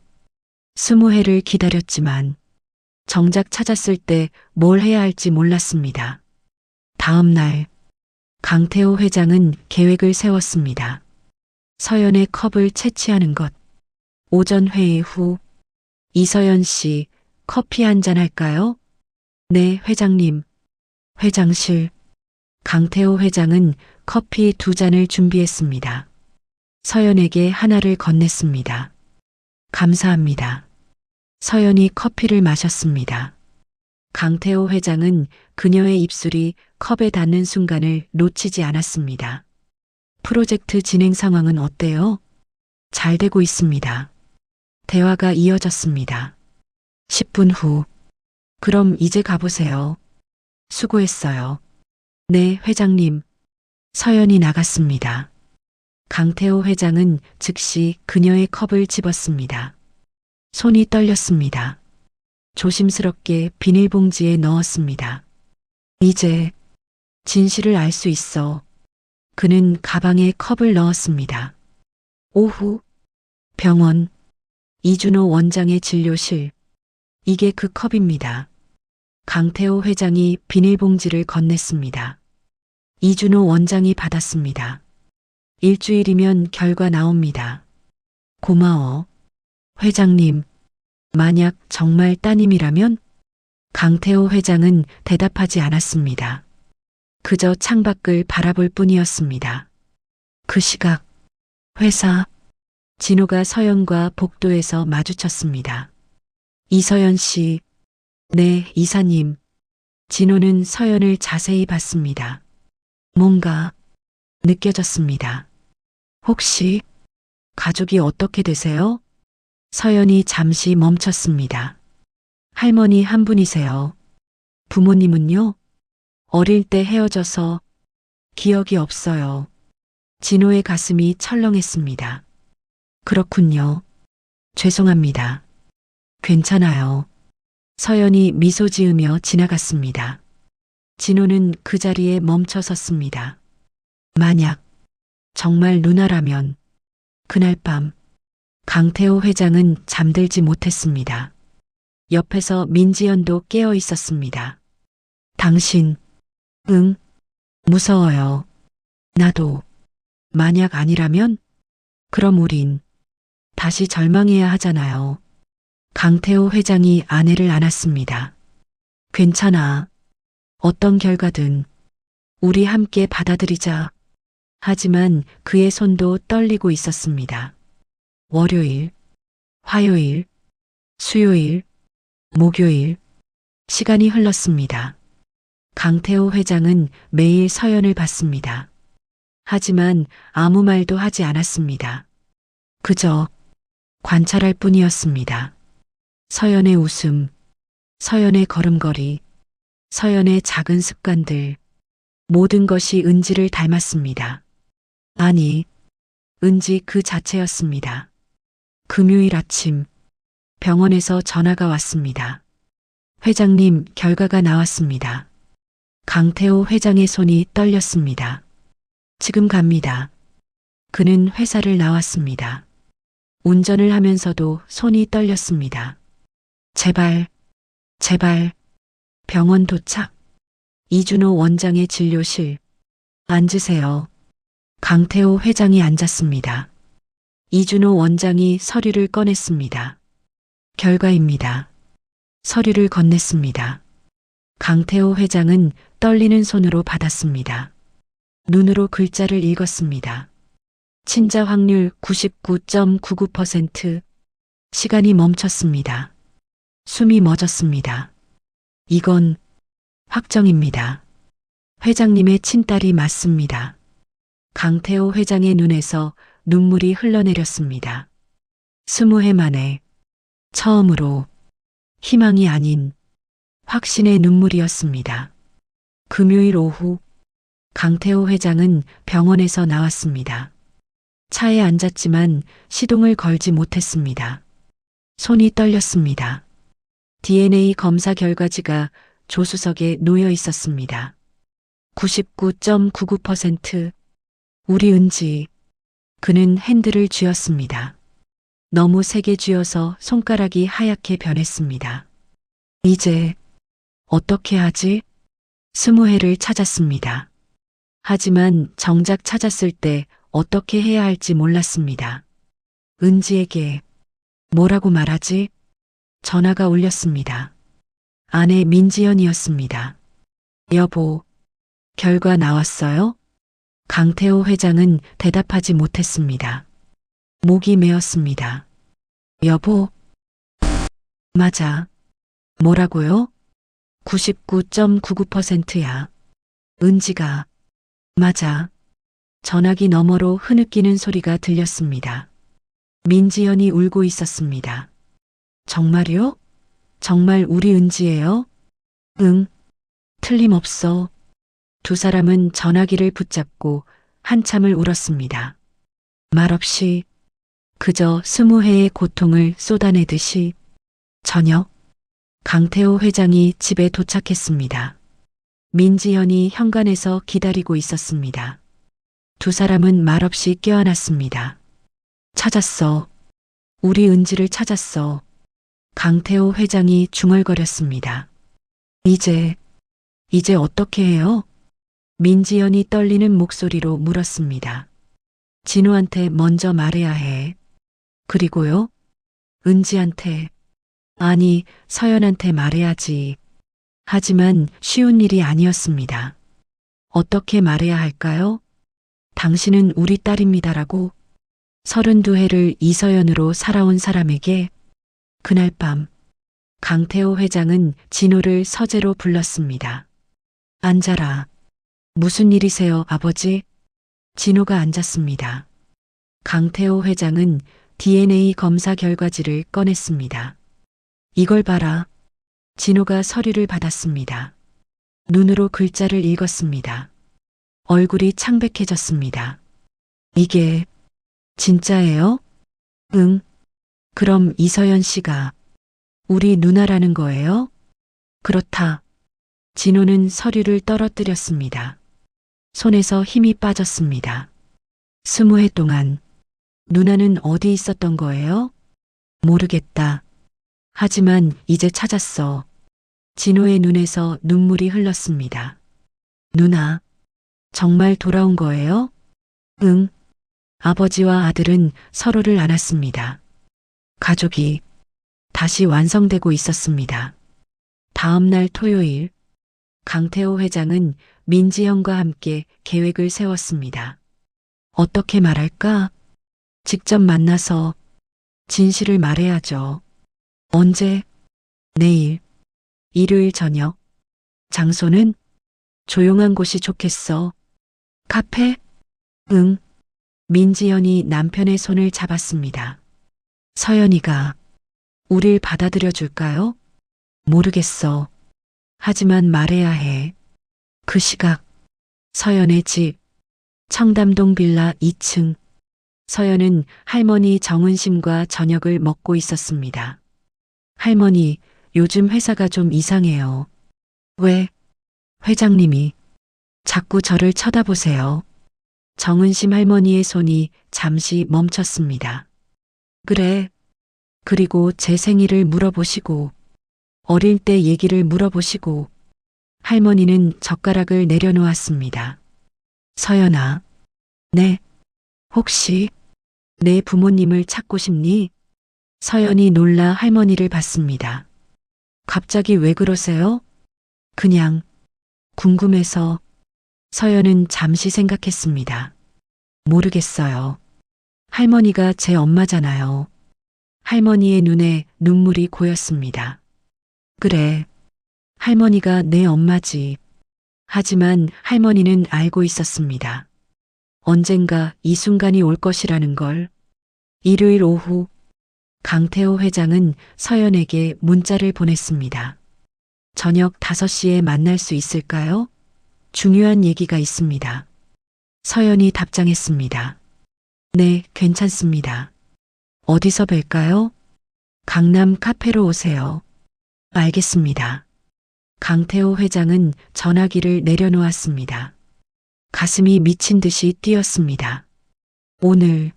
20해를 기다렸지만 정작 찾았을 때 뭘 해야 할지 몰랐습니다. 다음 날 강태호 회장은 계획을 세웠습니다. 서연의 컵을 채취하는 것. 오전 회의 후 이서연 씨 커피 한 잔 할까요? 네, 회장님. 회장실. 강태호 회장은 커피 2잔을 준비했습니다. 서연에게 하나를 건넸습니다. 감사합니다. 서연이 커피를 마셨습니다. 강태호 회장은 그녀의 입술이 컵에 닿는 순간을 놓치지 않았습니다. 프로젝트 진행 상황은 어때요? 잘 되고 있습니다. 대화가 이어졌습니다. 10분 후. 그럼 이제 가보세요. 수고했어요. 네, 회장님. 서연이 나갔습니다. 강태호 회장은 즉시 그녀의 컵을 집었습니다. 손이 떨렸습니다. 조심스럽게 비닐봉지에 넣었습니다. 이제 진실을 알 수 있어. 그는 가방에 컵을 넣었습니다. 오후 병원 이준호 원장의 진료실. 이게 그 컵입니다. 강태호 회장이 비닐봉지를 건넸습니다. 이준호 원장이 받았습니다. 일주일이면 결과 나옵니다. 고마워. 회장님, 만약 정말 따님이라면? 강태호 회장은 대답하지 않았습니다. 그저 창밖을 바라볼 뿐이었습니다. 그 시각, 회사, 진호가 서연과 복도에서 마주쳤습니다. 이서연 씨, 네, 이사님. 진호는 서연을 자세히 봤습니다. 뭔가 느껴졌습니다. 혹시 가족이 어떻게 되세요? 서연이 잠시 멈췄습니다. 할머니 한 분이세요. 부모님은요? 어릴 때 헤어져서 기억이 없어요. 진호의 가슴이 철렁했습니다. 그렇군요. 죄송합니다. 괜찮아요. 서연이 미소 지으며 지나갔습니다. 진호는 그 자리에 멈춰 섰습니다. 만약 정말 누나라면 그날 밤 강태호 회장은 잠들지 못했습니다. 옆에서 민지연도 깨어 있었습니다. 당신, 응, 무서워요. 나도. 만약 아니라면? 그럼 우린 다시 절망해야 하잖아요. 강태호 회장이 아내를 안았습니다. 괜찮아. 어떤 결과든 우리 함께 받아들이자. 하지만 그의 손도 떨리고 있었습니다. 월요일, 화요일, 수요일, 목요일. 시간이 흘렀습니다. 강태호 회장은 매일 서연을 봤습니다. 하지만 아무 말도 하지 않았습니다. 그저 관찰할 뿐이었습니다. 서연의 웃음, 서연의 걸음걸이, 서연의 작은 습관들, 모든 것이 은지를 닮았습니다. 아니, 은지 그 자체였습니다. 금요일 아침, 병원에서 전화가 왔습니다. 회장님, 결과가 나왔습니다. 강태호 회장의 손이 떨렸습니다. 지금 갑니다. 그는 회사를 나왔습니다. 운전을 하면서도 손이 떨렸습니다. 제발, 제발, 병원 도착. 이준호 원장의 진료실. 앉으세요. 강태호 회장이 앉았습니다. 이준호 원장이 서류를 꺼냈습니다. 결과입니다. 서류를 건넸습니다. 강태호 회장은 떨리는 손으로 받았습니다. 눈으로 글자를 읽었습니다. 친자 확률 99.99%. 시간이 멈췄습니다. 숨이 멎었습니다. 이건 확정입니다. 회장님의 친딸이 맞습니다. 강태호 회장의 눈에서 눈물이 흘러내렸습니다. 20해 만에 처음으로 희망이 아닌 확신의 눈물이었습니다. 금요일 오후 강태호 회장은 병원에서 나왔습니다. 차에 앉았지만 시동을 걸지 못했습니다. 손이 떨렸습니다. DNA 검사 결과지가 조수석에 놓여 있었습니다. 99.99%. 우리 은지. 그는 핸들을 쥐었습니다. 너무 세게 쥐어서 손가락이 하얗게 변했습니다. 이제 어떻게 하지? 20회를 찾았습니다. 하지만 정작 찾았을 때 어떻게 해야 할지 몰랐습니다. 은지에게 뭐라고 말하지? 전화가 울렸습니다. 아내 민지연이었습니다. 여보, 결과 나왔어요? 강태호 회장은 대답하지 못했습니다. 목이 메었습니다. 여보, 맞아. 뭐라고요? 99.99%야. 은지가, 맞아. 전화기 너머로 흐느끼는 소리가 들렸습니다. 민지연이 울고 있었습니다. 정말요? 정말 우리 은지예요? 응, 틀림없어. 두 사람은 전화기를 붙잡고 한참을 울었습니다. 말없이 그저 20회의 고통을 쏟아내듯이. 저녁, 강태호 회장이 집에 도착했습니다. 민지연이 현관에서 기다리고 있었습니다. 두 사람은 말없이 껴안았습니다. 찾았어. 우리 은지를 찾았어. 강태호 회장이 중얼거렸습니다. 이제 어떻게 해요? 민지연이 떨리는 목소리로 물었습니다. 진호한테 먼저 말해야 해. 그리고요? 은지한테. 아니, 서연한테 말해야지. 하지만 쉬운 일이 아니었습니다. 어떻게 말해야 할까요? 당신은 우리 딸입니다라고. 32회를 이서연으로 살아온 사람에게. 그날 밤 강태호 회장은 진호를 서재로 불렀습니다. 앉아라. 무슨 일이세요, 아버지? 진호가 앉았습니다. 강태호 회장은 DNA 검사 결과지를 꺼냈습니다. 이걸 봐라. 진호가 서류를 받았습니다. 눈으로 글자를 읽었습니다. 얼굴이 창백해졌습니다. 이게 진짜예요? 응. 그럼 이서연 씨가 우리 누나라는 거예요? 그렇다. 진호는 서류를 떨어뜨렸습니다. 손에서 힘이 빠졌습니다. 20회 동안 누나는 어디 있었던 거예요? 모르겠다. 하지만 이제 찾았어. 진호의 눈에서 눈물이 흘렀습니다. 누나, 정말 돌아온 거예요? 응. 아버지와 아들은 서로를 안았습니다. 가족이 다시 완성되고 있었습니다. 다음 날 토요일, 강태호 회장은 민지연과 함께 계획을 세웠습니다. 어떻게 말할까? 직접 만나서 진실을 말해야죠. 언제? 내일. 일요일 저녁. 장소는? 조용한 곳이 좋겠어. 카페? 응. 민지연이 남편의 손을 잡았습니다. 서연이가 우릴 받아들여 줄까요? 모르겠어. 하지만 말해야 해. 그 시각, 서연의 집, 청담동 빌라 2층. 서연은 할머니 정은심과 저녁을 먹고 있었습니다. 할머니, 요즘 회사가 좀 이상해요. 왜? 회장님이 자꾸 저를 쳐다보세요. 정은심 할머니의 손이 잠시 멈췄습니다. 그래. 그리고 제 생일을 물어보시고, 어릴 때 얘기를 물어보시고, 할머니는 젓가락을 내려놓았습니다. 서연아. 네. 혹시 내 부모님을 찾고 싶니? 서연이 놀라 할머니를 봤습니다. 갑자기 왜 그러세요? 그냥 궁금해서. 서연은 잠시 생각했습니다. 모르겠어요. 할머니가 제 엄마잖아요. 할머니의 눈에 눈물이 고였습니다. 그래. 할머니가 내 엄마지. 하지만 할머니는 알고 있었습니다. 언젠가 이 순간이 올 것이라는 걸. 일요일 오후, 강태호 회장은 서연에게 문자를 보냈습니다. 저녁 5시에 만날 수 있을까요? 중요한 얘기가 있습니다. 서연이 답장했습니다. 네, 괜찮습니다. 어디서 뵐까요? 강남 카페로 오세요. 알겠습니다. 강태호 회장은 전화기를 내려놓았습니다. 가슴이 미친 듯이 뛰었습니다. 오늘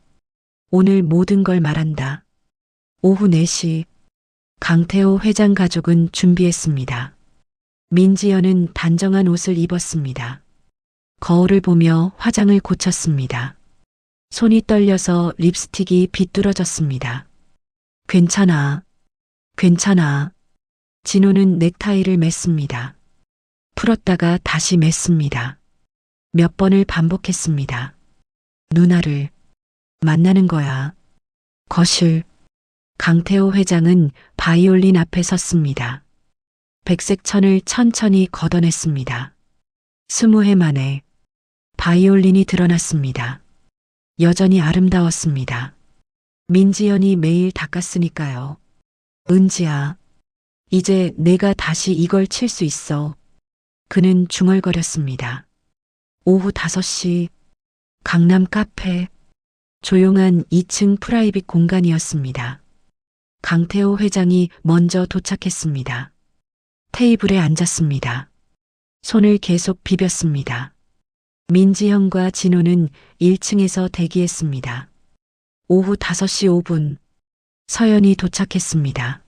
모든 걸 말한다. 오후 4시, 강태호 회장 가족은 준비했습니다. 민지연은 단정한 옷을 입었습니다. 거울을 보며 화장을 고쳤습니다. 손이 떨려서 립스틱이 비뚤어졌습니다. 괜찮아. 괜찮아. 진호는 넥타이를 맸습니다. 풀었다가 다시 맸습니다. 몇 번을 반복했습니다. 누나를 만나는 거야. 거실. 강태호 회장은 바이올린 앞에 섰습니다. 백색 천을 천천히 걷어냈습니다. 20해 만에 바이올린이 드러났습니다. 여전히 아름다웠습니다. 민지연이 매일 닦았으니까요. 은지야, 이제 내가 다시 이걸 칠 수 있어. 그는 중얼거렸습니다. 오후 5시, 강남 카페, 조용한 2층 프라이빗 공간이었습니다. 강태호 회장이 먼저 도착했습니다. 테이블에 앉았습니다. 손을 계속 비볐습니다. 민지형과 진호는 1층에서 대기했습니다. 오후 5시 5분, 서연이 도착했습니다.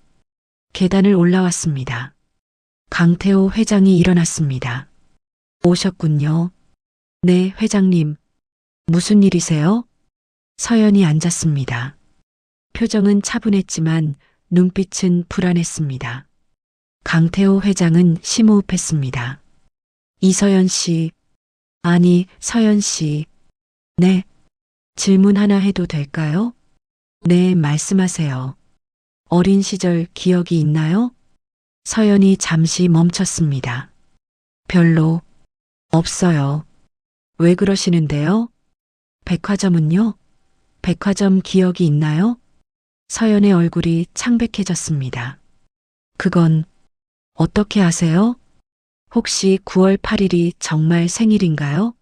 계단을 올라왔습니다. 강태호 회장이 일어났습니다. 오셨군요. 네, 회장님. 무슨 일이세요? 서연이 앉았습니다. 표정은 차분했지만 눈빛은 불안했습니다. 강태호 회장은 심호흡했습니다. 이서연 씨, 아니, 서연 씨. 네. 질문 하나 해도 될까요? 네, 말씀하세요. 어린 시절 기억이 있나요? 서연이 잠시 멈췄습니다. 별로 없어요. 왜 그러시는데요? 백화점은요? 백화점 기억이 있나요? 서연의 얼굴이 창백해졌습니다. 그건 어떻게 아세요? 혹시 9월 8일이 정말 생일인가요?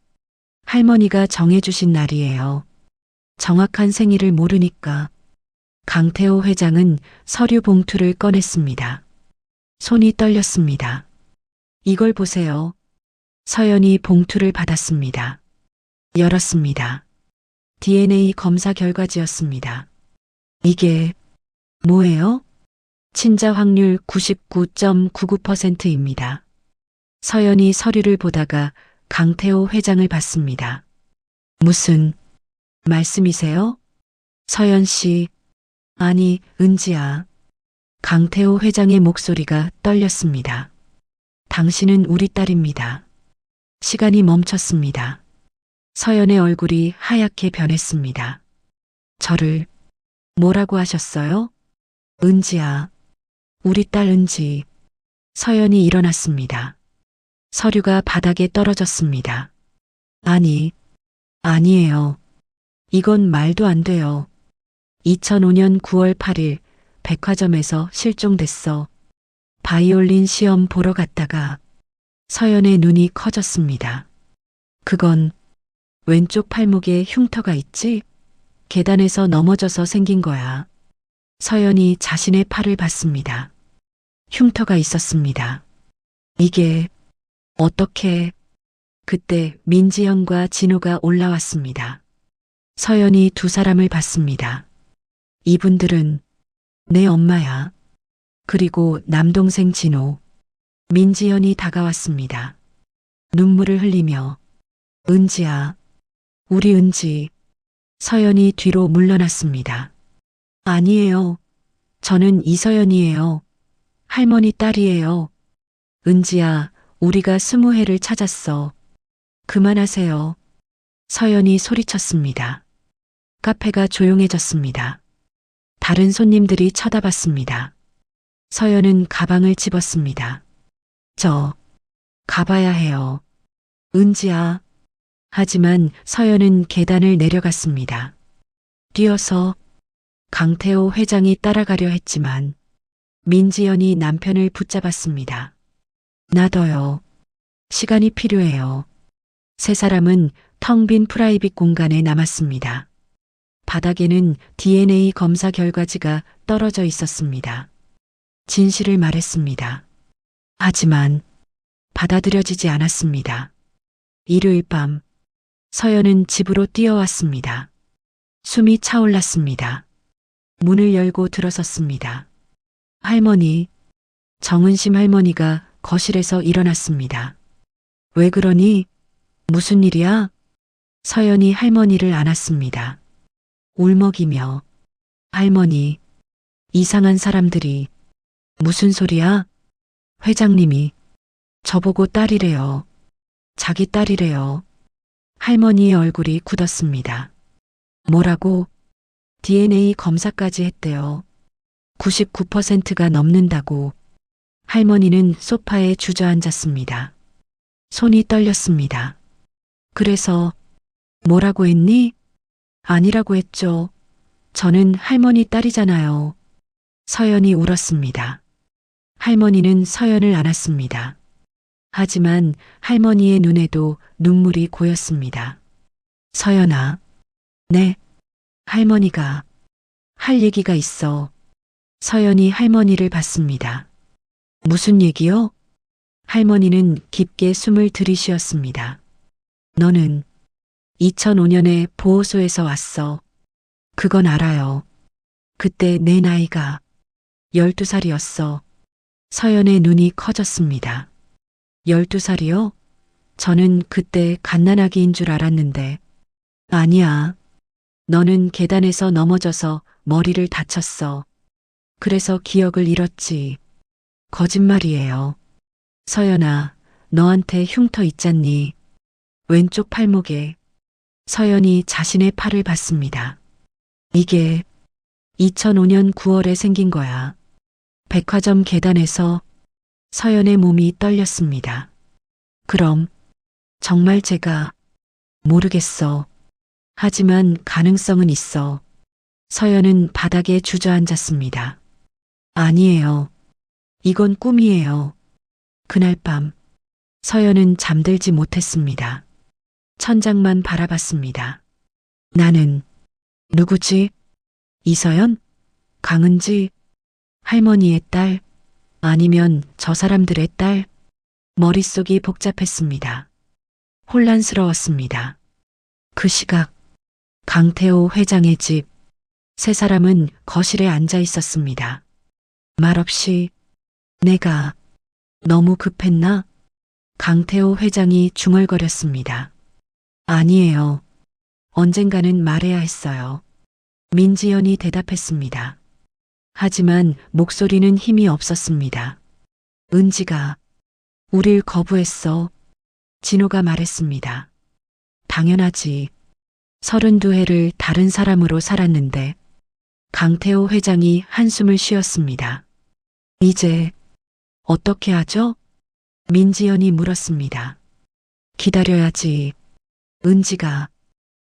할머니가 정해주신 날이에요. 정확한 생일을 모르니까. 강태호 회장은 서류 봉투를 꺼냈습니다. 손이 떨렸습니다. 이걸 보세요. 서연이 봉투를 받았습니다. 열었습니다. DNA 검사 결과지였습니다. 이게 뭐예요? 친자 확률 99.99%입니다. 서연이 서류를 보다가 강태호 회장을 봤습니다. 무슨 말씀이세요? 서연 씨, 아니, 은지야. 강태호 회장의 목소리가 떨렸습니다. 당신은 우리 딸입니다. 시간이 멈췄습니다. 서연의 얼굴이 하얗게 변했습니다. 저를 뭐라고 하셨어요? 은지야. 우리 딸 은지. 서연이 일어났습니다. 서류가 바닥에 떨어졌습니다. 아니, 아니에요. 이건 말도 안 돼요. 2005년 9월 8일 백화점에서 실종됐어. 바이올린 시험 보러 갔다가 서연의 눈이 커졌습니다. 그건 왼쪽 팔목에 흉터가 있지? 계단에서 넘어져서 생긴 거야. 서연이 자신의 팔을 봤습니다. 흉터가 있었습니다. 이게 어떻게? 그때 민지연과 진호가 올라왔습니다. 서연이 두 사람을 봤습니다. 이분들은 내 엄마야. 그리고 남동생 진호. 민지연이 다가왔습니다. 눈물을 흘리며 은지야, 우리 은지. 서연이 뒤로 물러났습니다. 아니에요. 저는 이서연이에요. 할머니 딸이에요. 은지야, 우리가 20회를 찾았어. 그만하세요. 서연이 소리쳤습니다. 카페가 조용해졌습니다. 다른 손님들이 쳐다봤습니다. 서연은 가방을 집었습니다. 저, 가봐야 해요. 은지야. 하지만 서연은 계단을 내려갔습니다. 뛰어서 강태호 회장이 따라가려 했지만 민지연이 남편을 붙잡았습니다. 놔둬요. 시간이 필요해요. 세 사람은 텅 빈 프라이빗 공간에 남았습니다. 바닥에는 DNA 검사 결과지가 떨어져 있었습니다. 진실을 말했습니다. 하지만 받아들여지지 않았습니다. 일요일 밤 서연은 집으로 뛰어왔습니다. 숨이 차올랐습니다. 문을 열고 들어섰습니다. 할머니, 정은심 할머니가 거실에서 일어났습니다. 왜 그러니? 무슨 일이야? 서연이 할머니를 안았습니다. 울먹이며 할머니, 이상한 사람들이. 무슨 소리야? 회장님이 저보고 딸이래요. 자기 딸이래요. 할머니의 얼굴이 굳었습니다. 뭐라고? DNA 검사까지 했대요. 99%가 넘는다고. 할머니는 소파에 주저앉았습니다. 손이 떨렸습니다. 그래서 뭐라고 했니? 아니라고 했죠. 저는 할머니 딸이잖아요. 서연이 울었습니다. 할머니는 서연을 안았습니다. 하지만 할머니의 눈에도 눈물이 고였습니다. 서연아, 네, 할머니가 할 얘기가 있어. 서연이 할머니를 봤습니다. 무슨 얘기요? 할머니는 깊게 숨을 들이쉬었습니다. 너는 2005년에 보호소에서 왔어. 그건 알아요. 그때 내 나이가 12살이었어. 서연의 눈이 커졌습니다. 12살이요? 저는 그때 갓난아기인 줄 알았는데. 아니야. 너는 계단에서 넘어져서 머리를 다쳤어. 그래서 기억을 잃었지. 거짓말이에요. 서연아, 너한테 흉터 있잖니. 왼쪽 팔목에. 서연이 자신의 팔을 봤습니다. 이게 2005년 9월에 생긴 거야. 백화점 계단에서. 서연의 몸이 떨렸습니다. 그럼 정말 제가 모르겠어. 하지만 가능성은 있어. 서연은 바닥에 주저앉았습니다. 아니에요. 이건 꿈이에요. 그날 밤 서연은 잠들지 못했습니다. 천장만 바라봤습니다. 나는 누구지? 이서연? 강은지? 할머니의 딸? 아니면 저 사람들의 딸? 머릿속이 복잡했습니다. 혼란스러웠습니다. 그 시각 강태호 회장의 집. 세 사람은 거실에 앉아 있었습니다. 말없이 내가 너무 급했나? 강태호 회장이 중얼거렸습니다. 아니에요. 언젠가는 말해야 했어요. 민지연이 대답했습니다. 하지만 목소리는 힘이 없었습니다. 은지가 우릴 거부했어. 진호가 말했습니다. 당연하지. 32회를 다른 사람으로 살았는데. 강태호 회장이 한숨을 쉬었습니다. 이제 어떻게 하죠? 민지연이 물었습니다. 기다려야지. 은지가,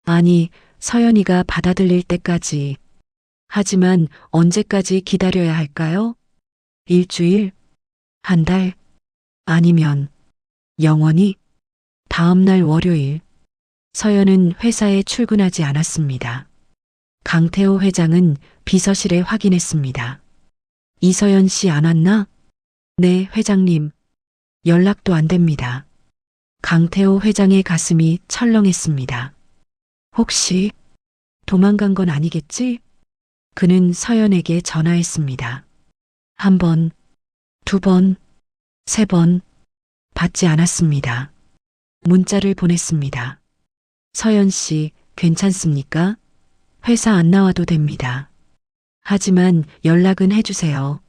아니, 서연이가 받아들일 때까지. 하지만 언제까지 기다려야 할까요? 일주일? 한 달? 아니면 영원히? 다음 날 월요일. 서연은 회사에 출근하지 않았습니다. 강태호 회장은 비서실에 확인했습니다. 이서연 씨 안 왔나? 네, 회장님. 연락도 안 됩니다. 강태호 회장의 가슴이 철렁했습니다. 혹시 도망간 건 아니겠지? 그는 서연에게 전화했습니다. 한 번, 두 번, 세 번, 받지 않았습니다. 문자를 보냈습니다. 서연 씨, 괜찮습니까? 회사 안 나와도 됩니다. 하지만 연락은 해주세요.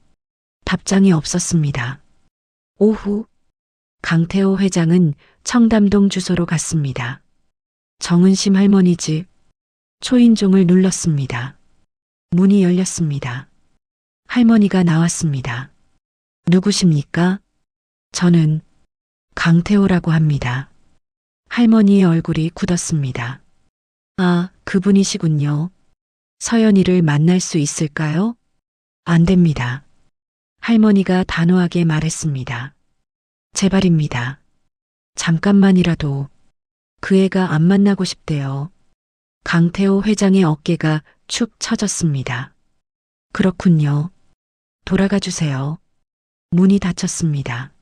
답장이 없었습니다. 오후, 강태호 회장은 청담동 주소로 갔습니다. 정은심 할머니 집. 초인종을 눌렀습니다. 문이 열렸습니다. 할머니가 나왔습니다. 누구십니까? 저는 강태호라고 합니다. 할머니의 얼굴이 굳었습니다. 아, 그분이시군요. 서연이를 만날 수 있을까요? 안 됩니다. 할머니가 단호하게 말했습니다. 제발입니다. 잠깐만이라도 그 애가 안 만나고 싶대요. 강태호 회장의 어깨가 축 처졌습니다. 그렇군요. 돌아가 주세요. 문이 닫혔습니다.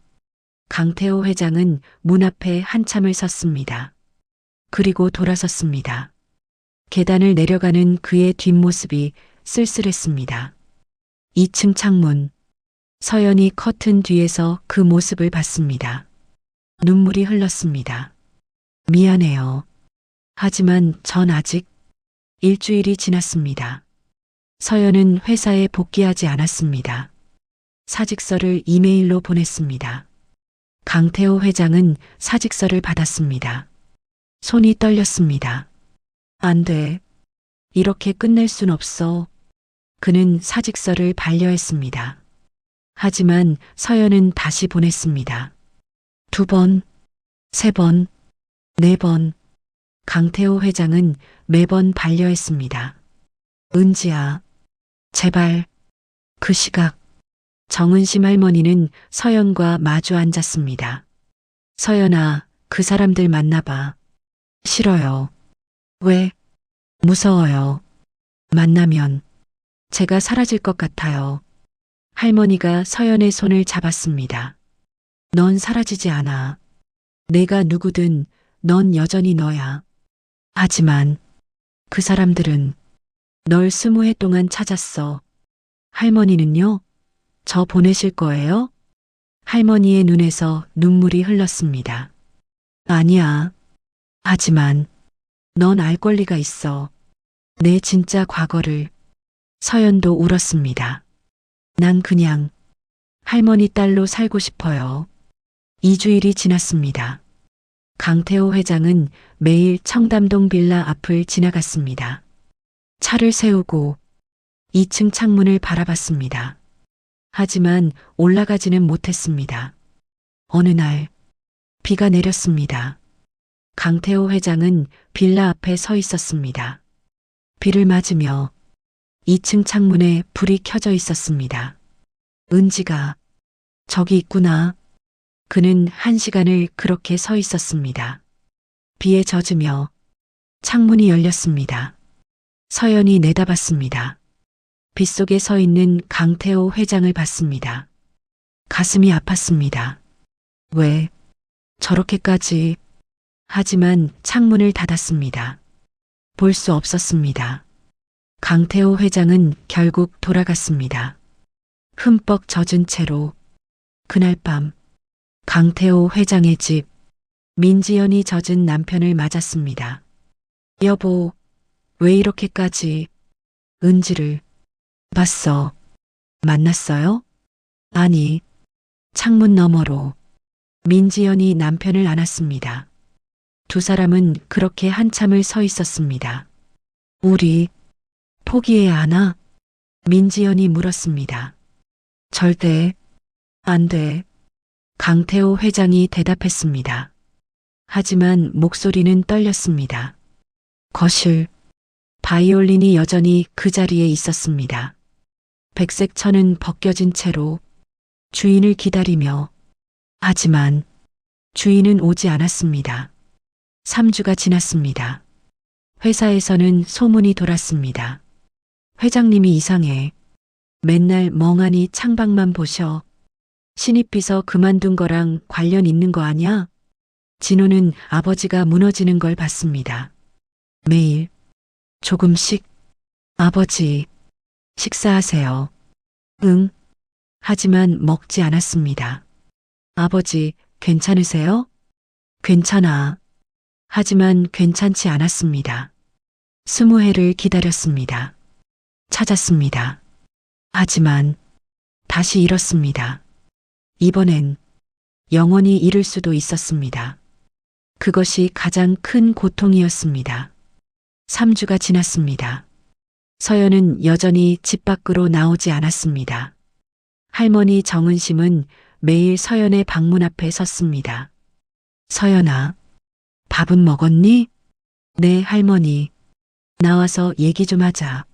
강태호 회장은 문 앞에 한참을 섰습니다. 그리고 돌아섰습니다. 계단을 내려가는 그의 뒷모습이 쓸쓸했습니다. 2층 창문. 서연이 커튼 뒤에서 그 모습을 봤습니다. 눈물이 흘렀습니다. 미안해요. 하지만 전 아직 일주일이 지났습니다. 서연은 회사에 복귀하지 않았습니다. 사직서를 이메일로 보냈습니다. 강태호 회장은 사직서를 받았습니다. 손이 떨렸습니다. 안 돼. 이렇게 끝낼 순 없어. 그는 사직서를 반려했습니다. 하지만 서연은 다시 보냈습니다. 2번, 3번, 4번. 강태호 회장은 매번 반려했습니다. 은지야, 제발. 그 시각, 정은심 할머니는 서연과 마주 앉았습니다. 서연아, 그 사람들 만나봐. 싫어요. 왜? 무서워요. 만나면 제가 사라질 것 같아요. 할머니가 서연의 손을 잡았습니다. 넌 사라지지 않아. 내가 누구든 넌 여전히 너야. 하지만 그 사람들은 널 20해 동안 찾았어. 할머니는요? 저 보내실 거예요? 할머니의 눈에서 눈물이 흘렀습니다. 아니야. 하지만 넌 알 권리가 있어. 내 진짜 과거를. 서연도 울었습니다. 난 그냥 할머니 딸로 살고 싶어요. 2주일이 지났습니다. 강태호 회장은 매일 청담동 빌라 앞을 지나갔습니다. 차를 세우고 2층 창문을 바라봤습니다. 하지만 올라가지는 못했습니다. 어느 날 비가 내렸습니다. 강태호 회장은 빌라 앞에 서 있었습니다. 비를 맞으며 2층 창문에 불이 켜져 있었습니다. 은지가 저기 있구나. 그는 1시간을 그렇게 서 있었습니다. 비에 젖으며 창문이 열렸습니다. 서연이 내다봤습니다. 빗속에 서 있는 강태호 회장을 봤습니다. 가슴이 아팠습니다. 왜 저렇게까지. 하지만 창문을 닫았습니다. 볼 수 없었습니다. 강태호 회장은 결국 돌아갔습니다. 흠뻑 젖은 채로. 그날 밤 강태호 회장의 집. 민지연이 젖은 남편을 맞았습니다. 여보, 왜 이렇게까지. 은지를 봤어. 만났어요? 아니. 창문 너머로 민지연이 남편을 안았습니다. 두 사람은 그렇게 한참을 서 있었습니다. 우리 포기해야 하나? 민지연이 물었습니다. 절대 안 돼. 강태호 회장이 대답했습니다. 하지만 목소리는 떨렸습니다. 거실. 바이올린이 여전히 그 자리에 있었습니다. 백색 천은 벗겨진 채로 주인을 기다리며, 하지만 주인은 오지 않았습니다. 3주가 지났습니다. 회사에서는 소문이 돌았습니다. 회장님이 이상해. 맨날 멍하니 창밖만 보셔. 신입비서 그만둔 거랑 관련 있는 거 아냐? 진호는 아버지가 무너지는 걸 봤습니다. 매일 조금씩. 아버지, 식사하세요. 응. 하지만 먹지 않았습니다. 아버지, 괜찮으세요? 괜찮아. 하지만 괜찮지 않았습니다. 20해를 기다렸습니다. 찾았습니다. 하지만 다시 잃었습니다. 이번엔 영원히 잃을 수도 있었습니다. 그것이 가장 큰 고통이었습니다. 3주가 지났습니다. 서연은 여전히 집 밖으로 나오지 않았습니다. 할머니 정은심은 매일 서연의 방문 앞에 섰습니다. 서연아, 밥은 먹었니? 네, 할머니. 나와서 얘기 좀 하자.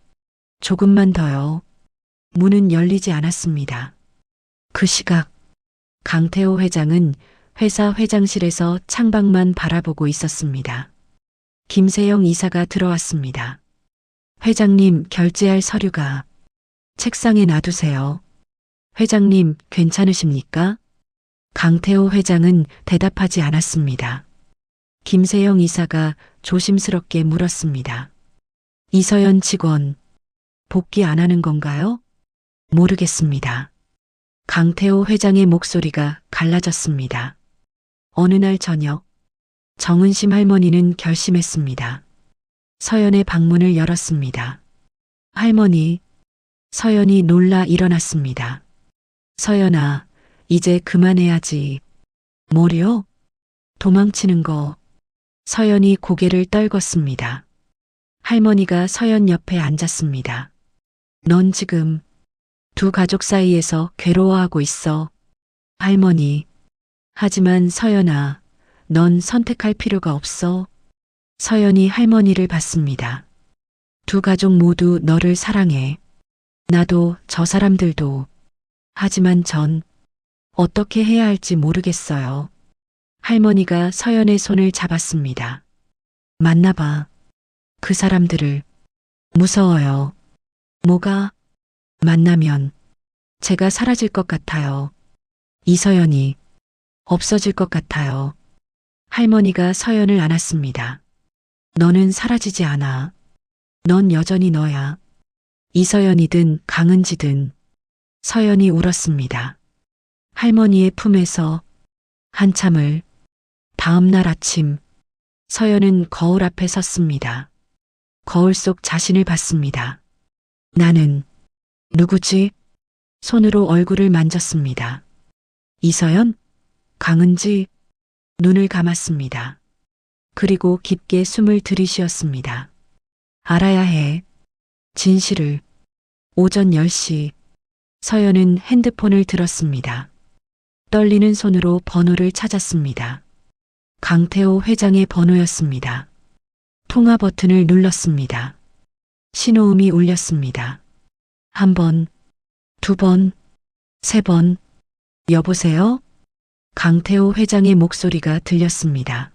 조금만 더요. 문은 열리지 않았습니다. 그 시각, 강태호 회장은 회사 회장실에서 창밖만 바라보고 있었습니다. 김세영 이사가 들어왔습니다. 회장님, 결제할 서류가. 책상에 놔두세요. 회장님, 괜찮으십니까? 강태호 회장은 대답하지 않았습니다. 김세영 이사가 조심스럽게 물었습니다. 이서연 직원, 복귀 안 하는 건가요? 모르겠습니다. 강태호 회장의 목소리가 갈라졌습니다. 어느 날 저녁, 정은심 할머니는 결심했습니다. 서연의 방문을 열었습니다. 할머니, 서연이 놀라 일어났습니다. 서연아, 이제 그만해야지. 뭐려? 도망치는 거. 서연이 고개를 떨궜습니다. 할머니가 서연 옆에 앉았습니다. 넌 지금 두 가족 사이에서 괴로워하고 있어. 할머니. 하지만 서연아, 넌 선택할 필요가 없어. 서연이 할머니를 봤습니다. 두 가족 모두 너를 사랑해. 나도 저 사람들도. 하지만 전 어떻게 해야 할지 모르겠어요. 할머니가 서연의 손을 잡았습니다. 만나봐. 그 사람들을. 무서워요. 뭐가? 만나면 제가 사라질 것 같아요. 이서연이 없어질 것 같아요. 할머니가 서연을 안았습니다. 너는 사라지지 않아. 넌 여전히 너야. 이서연이든 강은지든. 서연이 울었습니다. 할머니의 품에서 한참을. 다음 날 아침, 서연은 거울 앞에 섰습니다. 거울 속 자신을 봤습니다. 나는 누구지? 손으로 얼굴을 만졌습니다. 이서연? 강은지? 눈을 감았습니다. 그리고 깊게 숨을 들이쉬었습니다. 알아야 해. 진실을. 오전 10시, 서연은 핸드폰을 들었습니다. 떨리는 손으로 번호를 찾았습니다. 강태호 회장의 번호였습니다. 통화 버튼을 눌렀습니다. 신호음이 울렸습니다. 한 번, 두 번, 세 번. 여보세요? 강태호 회장의 목소리가 들렸습니다.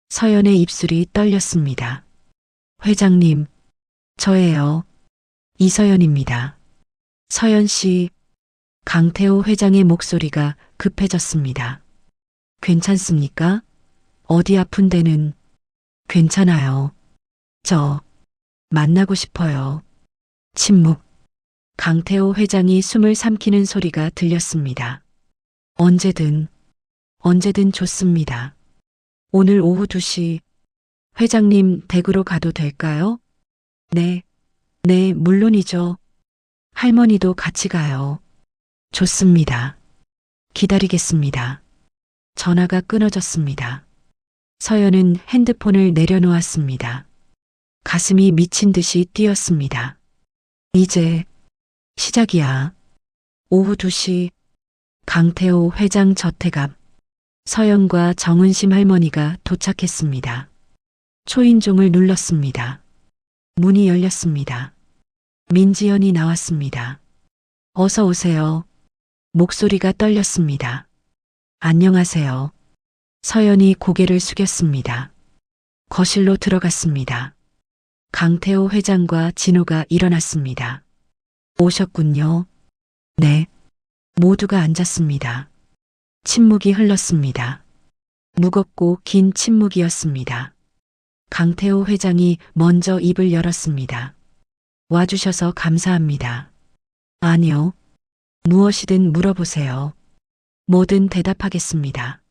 서연의 입술이 떨렸습니다. 회장님, 저예요. 이서연입니다. 서연 씨. 강태호 회장의 목소리가 급해졌습니다. 괜찮습니까? 어디 아픈 데는? 괜찮아요. 저 만나고 싶어요. 침묵. 강태호 회장이 숨을 삼키는 소리가 들렸습니다. 언제든, 언제든 좋습니다. 오늘 오후 2시. 회장님 댁으로 가도 될까요? 네, 네, 물론이죠. 할머니도 같이 가요. 좋습니다. 기다리겠습니다. 전화가 끊어졌습니다. 서연은 핸드폰을 내려놓았습니다. 가슴이 미친 듯이 뛰었습니다. 이제 시작이야. 오후 2시, 강태호 회장 저택 앞. 서연과 정은심 할머니가 도착했습니다. 초인종을 눌렀습니다. 문이 열렸습니다. 민지연이 나왔습니다. 어서 오세요. 목소리가 떨렸습니다. 안녕하세요. 서연이 고개를 숙였습니다. 거실로 들어갔습니다. 강태호 회장과 진호가 일어났습니다. 오셨군요. 네. 모두가 앉았습니다. 침묵이 흘렀습니다. 무겁고 긴 침묵이었습니다. 강태호 회장이 먼저 입을 열었습니다. 와주셔서 감사합니다. 아니요. 무엇이든 물어보세요. 뭐든 대답하겠습니다.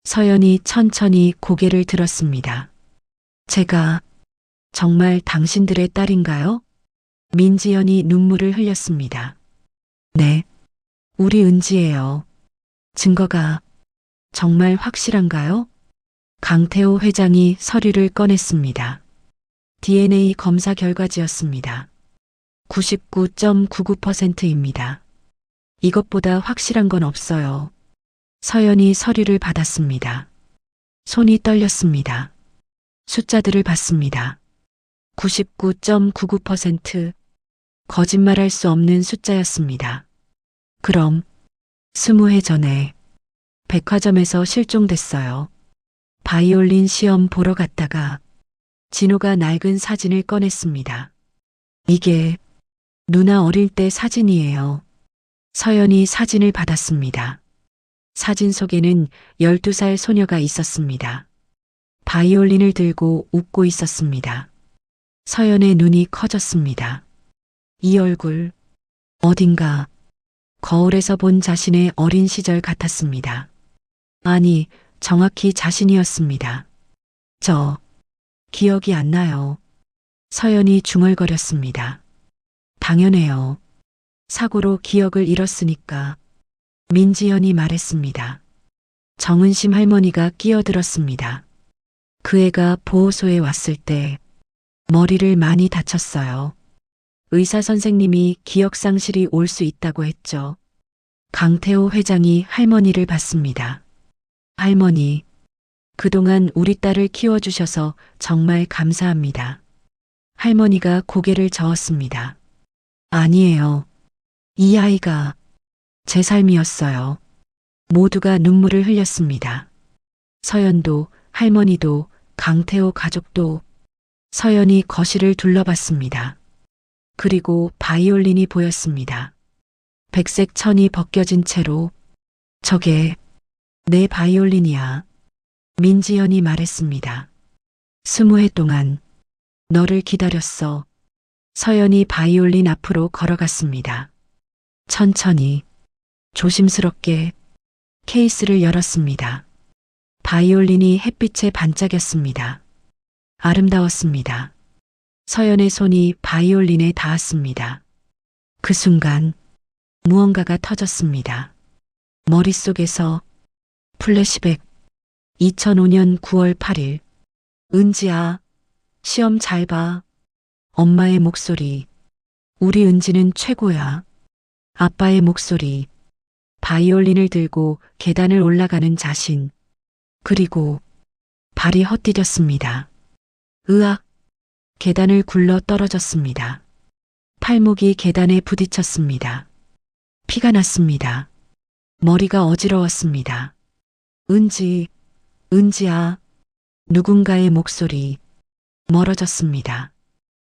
서연이 천천히 고개를 들었습니다. 제가 정말 당신들의 딸인가요? 민지연이 눈물을 흘렸습니다. 네. 우리 은지예요. 증거가 정말 확실한가요? 강태호 회장이 서류를 꺼냈습니다. DNA 검사 결과지였습니다. 99.99%입니다. 이것보다 확실한 건 없어요. 서연이 서류를 받았습니다. 손이 떨렸습니다. 숫자들을 봤습니다. 99.99% 거짓말할 수 없는 숫자였습니다. 그럼 20해 전에 백화점에서 실종됐어요. 바이올린 시험 보러 갔다가 진호가 낡은 사진을 꺼냈습니다. 이게 누나 어릴 때 사진이에요. 서연이 사진을 받았습니다. 사진 속에는 12살 소녀가 있었습니다. 바이올린을 들고 웃고 있었습니다. 서연의 눈이 커졌습니다. 이 얼굴, 어딘가 거울에서 본 자신의 어린 시절 같았습니다. 아니, 정확히 자신이었습니다. 저, 기억이 안 나요. 서연이 중얼거렸습니다. 당연해요. 사고로 기억을 잃었으니까. 민지연이 말했습니다. 정은심 할머니가 끼어들었습니다. 그 애가 보호소에 왔을 때 머리를 많이 다쳤어요. 의사 선생님이 기억 상실이 올 수 있다고 했죠. 강태호 회장이 할머니를 봤습니다. 할머니, 그동안 우리 딸을 키워주셔서 정말 감사합니다. 할머니가 고개를 저었습니다. 아니에요. 이 아이가 제 삶이었어요. 모두가 눈물을 흘렸습니다. 서연도, 할머니도, 강태호 가족도. 서연이 거실을 둘러봤습니다. 그리고 바이올린이 보였습니다. 백색 천이 벗겨진 채로 저게 내 바이올린이야. 민지연이 말했습니다. 20해 동안 너를 기다렸어. 서연이 바이올린 앞으로 걸어갔습니다. 천천히, 조심스럽게 케이스를 열었습니다. 바이올린이 햇빛에 반짝였습니다. 아름다웠습니다. 서연의 손이 바이올린에 닿았습니다. 그 순간 무언가가 터졌습니다. 머릿속에서 플래시백 2005년 9월 8일 은지야, 시험 잘 봐. 엄마의 목소리. 우리 은지는 최고야. 아빠의 목소리. 바이올린을 들고 계단을 올라가는 자신. 그리고 발이 헛디뎠습니다. 으악! 계단을 굴러 떨어졌습니다. 팔목이 계단에 부딪혔습니다. 피가 났습니다. 머리가 어지러웠습니다. 은지, 은지야. 누군가의 목소리. 멀어졌습니다.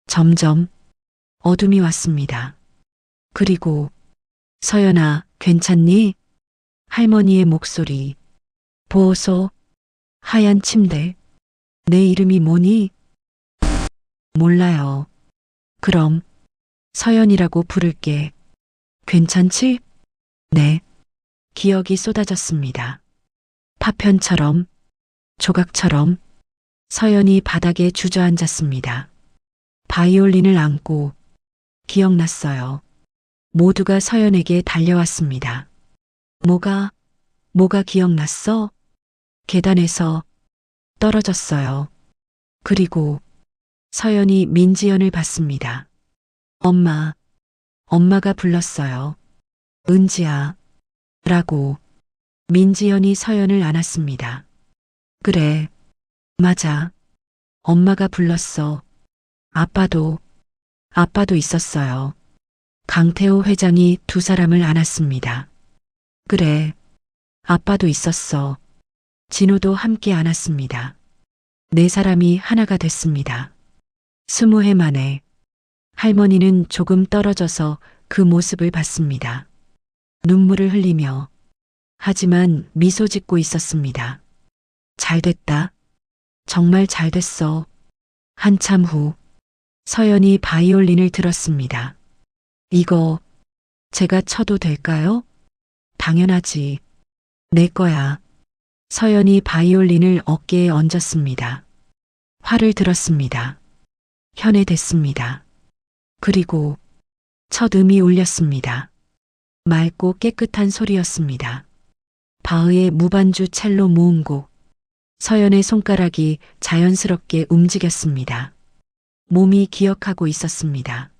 점점 어둠이 왔습니다. 그리고 서연아, 괜찮니? 할머니의 목소리. 보호소, 하얀 침대. 내 이름이 뭐니? 몰라요. 그럼 서연이라고 부를게. 괜찮지? 네. 기억이 쏟아졌습니다. 파편처럼, 조각처럼 서연이 바닥에 주저앉았습니다. 바이올린을 안고 기억났어요. 모두가 서연에게 달려왔습니다. 뭐가 기억났어? 계단에서 떨어졌어요. 그리고 서연이 민지연을 봤습니다. 엄마가 불렀어요. 은지야, 라고. 민지연이 서연을 안았습니다. 그래, 맞아. 엄마가 불렀어. 아빠도 있었어요. 강태호 회장이 두 사람을 안았습니다. 그래, 아빠도 있었어. 진호도 함께 안았습니다. 네 사람이 하나가 됐습니다. 20해 만에 할머니는 조금 떨어져서 그 모습을 봤습니다. 눈물을 흘리며 하지만 미소 짓고 있었습니다. 잘 됐다. 정말 잘 됐어. 한참 후 서연이 바이올린을 들었습니다. 이거 제가 쳐도 될까요? 당연하지. 내 거야. 서연이 바이올린을 어깨에 얹었습니다. 활을 들었습니다. 현해됐습니다. 그리고 첫 음이 울렸습니다. 맑고 깨끗한 소리였습니다. 바흐의 무반주 첼로 모음곡. 서연의 손가락이 자연스럽게 움직였습니다. 몸이 기억하고 있었습니다.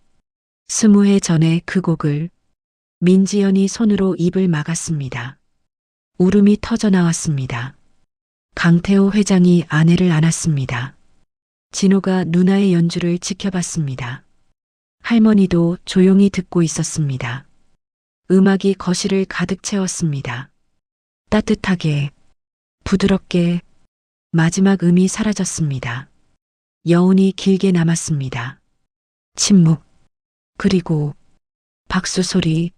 20해 전에 그 곡을 민지연이 손으로 입을 막았습니다. 울음이 터져 나왔습니다. 강태호 회장이 아내를 안았습니다. 진호가 누나의 연주를 지켜봤습니다. 할머니도 조용히 듣고 있었습니다. 음악이 거실을 가득 채웠습니다. 따뜻하게, 부드럽게 마지막 음이 사라졌습니다. 여운이 길게 남았습니다. 침묵, 그리고 박수 소리,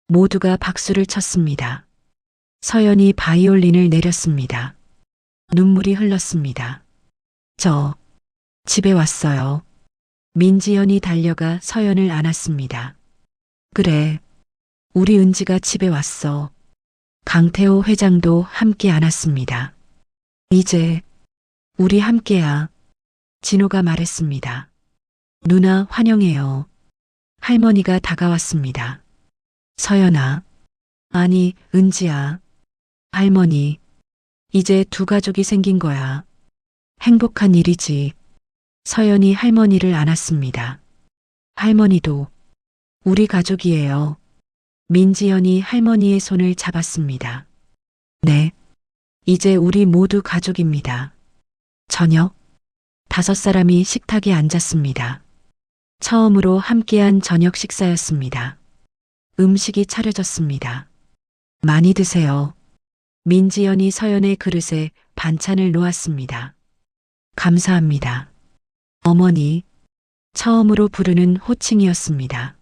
모두가 박수를 쳤습니다. 서연이 바이올린을 내렸습니다. 눈물이 흘렀습니다. 저 집에 왔어요. 민지연이 달려가 서연을 안았습니다. 그래, 우리 은지가 집에 왔어. 강태호 회장도 함께 안았습니다. 이제 우리 함께야. 진호가 말했습니다. 누나 환영해요. 할머니가 다가왔습니다. 서연아, 아니 은지야. 할머니, 이제 두 가족이 생긴 거야. 행복한 일이지. 서연이 할머니를 안았습니다. 할머니도 우리 가족이에요. 민지연이 할머니의 손을 잡았습니다. 네, 이제 우리 모두 가족입니다. 저녁, 5사람이 식탁에 앉았습니다. 처음으로 함께한 저녁 식사였습니다. 음식이 차려졌습니다. 많이 드세요. 민지연이 서연의 그릇에 반찬을 놓았습니다. 감사합니다. 어머니, 처음으로 부르는 호칭이었습니다.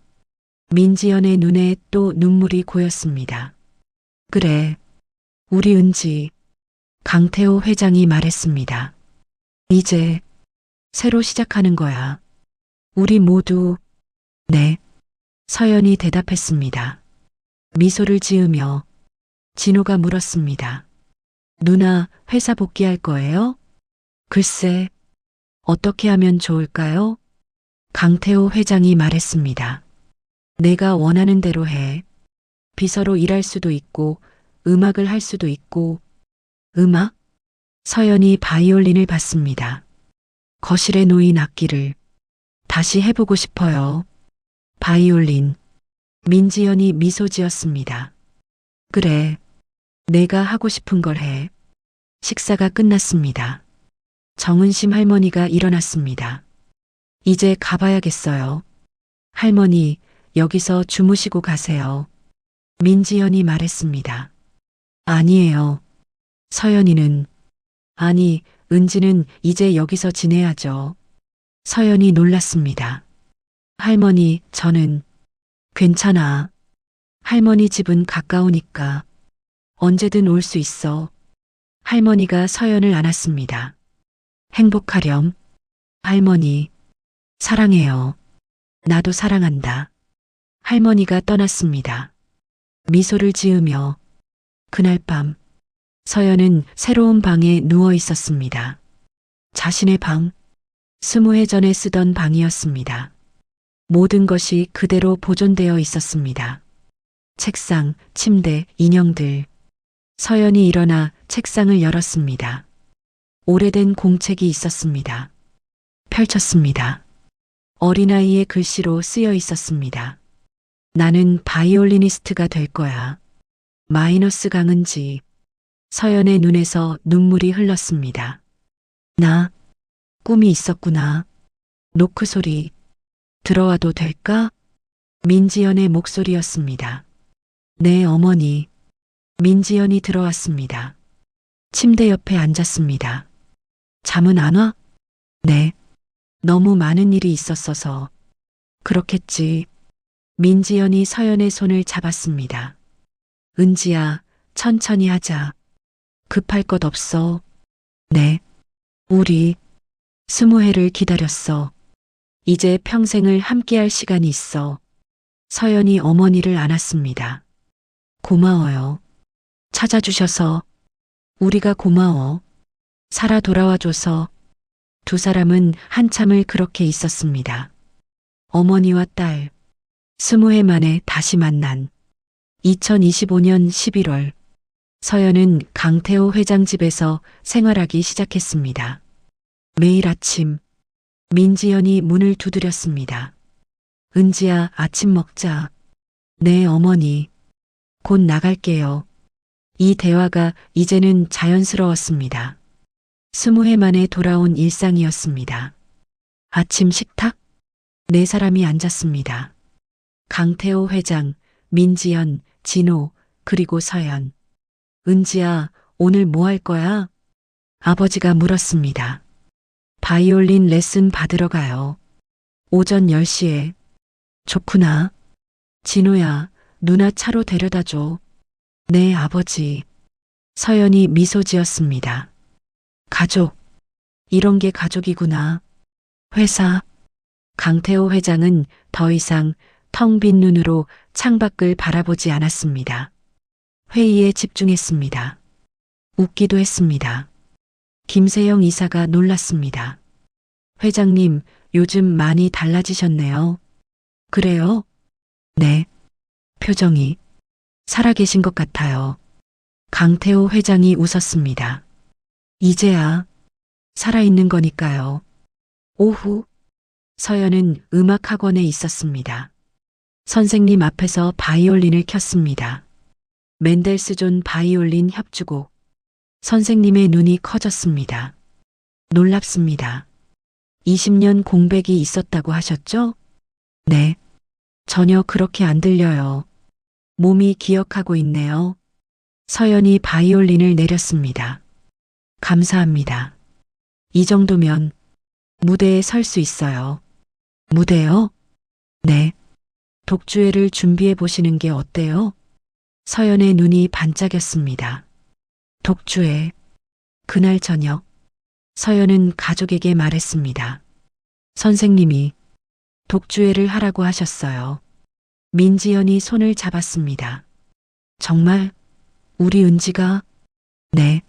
민지연의 눈에 또 눈물이 고였습니다. 그래, 우리 은지, 강태호 회장이 말했습니다. 이제 새로 시작하는 거야. 우리 모두, 네, 서연이 대답했습니다. 미소를 지으며 진호가 물었습니다. 누나 회사 복귀할 거예요? 글쎄, 어떻게 하면 좋을까요? 강태호 회장이 말했습니다. 내가 원하는 대로 해. 비서로 일할 수도 있고, 음악을 할 수도 있고. 음악? 서연이 바이올린을 봤습니다. 거실에 놓인 악기를 다시 해보고 싶어요. 바이올린. 민지연이 미소 지었습니다. 그래, 내가 하고 싶은 걸 해. 식사가 끝났습니다. 정은심 할머니가 일어났습니다. 이제 가봐야겠어요. 할머니, 여기서 주무시고 가세요. 민지연이 말했습니다. 아니에요. 서연이는, 아니, 은지는 이제 여기서 지내야죠. 서연이 놀랐습니다. 할머니, 저는 괜찮아. 할머니 집은 가까우니까 언제든 올 수 있어. 할머니가 서연을 안았습니다. 행복하렴. 할머니, 사랑해요. 나도 사랑한다. 할머니가 떠났습니다. 미소를 지으며 그날 밤 서연은 새로운 방에 누워 있었습니다. 자신의 방, 20해 전에 쓰던 방이었습니다. 모든 것이 그대로 보존되어 있었습니다. 책상, 침대, 인형들. 서연이 일어나 책상을 열었습니다. 오래된 공책이 있었습니다. 펼쳤습니다. 어린아이의 글씨로 쓰여 있었습니다. 나는 바이올리니스트가 될 거야. 마이너스 강은지. 서연의 눈에서 눈물이 흘렀습니다. 나 꿈이 있었구나. 노크 소리. 들어와도 될까? 민지연의 목소리였습니다. 네, 어머니. 민지연이 들어왔습니다. 침대 옆에 앉았습니다. 잠은 안 와? 네. 너무 많은 일이 있었어서. 그렇겠지. 민지연이 서연의 손을 잡았습니다. 은지야, 천천히 하자. 급할 것 없어. 네. 우리 20회를 기다렸어. 이제 평생을 함께할 시간이 있어. 서연이 어머니를 안았습니다. 고마워요. 찾아주셔서. 우리가 고마워. 살아 돌아와줘서. 두 사람은 한참을 그렇게 있었습니다. 어머니와 딸. 20회 만에 다시 만난 2025년 11월. 서연은 강태호 회장 집에서 생활하기 시작했습니다. 매일 아침 민지연이 문을 두드렸습니다. 은지야, 아침 먹자. 네, 어머니. 곧 나갈게요. 이 대화가 이제는 자연스러웠습니다. 20회 만에 돌아온 일상이었습니다. 아침 식탁? 네 사람이 앉았습니다. 강태호 회장, 민지연, 진호, 그리고 서연. 은지야, 오늘 뭐 할 거야? 아버지가 물었습니다. 바이올린 레슨 받으러 가요. 오전 10시에. 좋구나. 진호야, 누나 차로 데려다 줘. 네, 아버지. 서연이 미소 지었습니다. 가족. 이런 게 가족이구나. 회사. 강태호 회장은 더 이상 텅 빈 눈으로 창밖을 바라보지 않았습니다. 회의에 집중했습니다. 웃기도 했습니다. 김세영 이사가 놀랐습니다. 회장님, 요즘 많이 달라지셨네요. 그래요? 네. 표정이 살아계신 것 같아요. 강태호 회장이 웃었습니다. 이제야 살아있는 거니까요. 오후 서연은 음악학원에 있었습니다. 선생님 앞에서 바이올린을 켰습니다. 멘델스존 바이올린 협주곡. 선생님의 눈이 커졌습니다. 놀랍습니다. 20년 공백이 있었다고 하셨죠? 네. 전혀 그렇게 안 들려요. 몸이 기억하고 있네요. 서연이 바이올린을 내렸습니다. 감사합니다. 이 정도면 무대에 설 수 있어요. 무대요? 네. 독주회를 준비해 보시는 게 어때요? 서연의 눈이 반짝였습니다. 독주회. 그날 저녁 서연은 가족에게 말했습니다. 선생님이 독주회를 하라고 하셨어요. 민지연이 손을 잡았습니다. 정말? 우리 은지가? 네.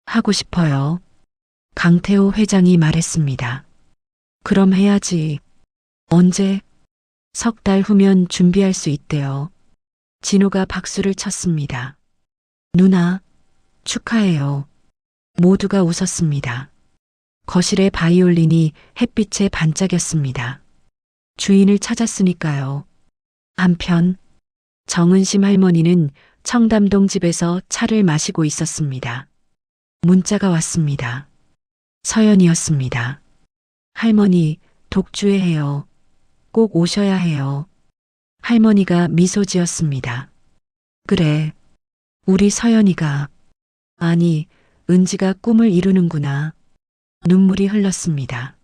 하고 싶어요. 강태호 회장이 말했습니다. 그럼 해야지. 언제? 3달 후면 준비할 수 있대요. 진호가 박수를 쳤습니다. 누나, 축하해요. 모두가 웃었습니다. 거실의 바이올린이 햇빛에 반짝였습니다. 주인을 찾았으니까요. 한편 정은심 할머니는 청담동 집에서 차를 마시고 있었습니다. 문자가 왔습니다. 서연이었습니다. 할머니, 독주회 해요. 꼭 오셔야 해요. 할머니가 미소 지었습니다. 그래, 우리 서연이가, 아니, 은지가 꿈을 이루는구나. 눈물이 흘렀습니다.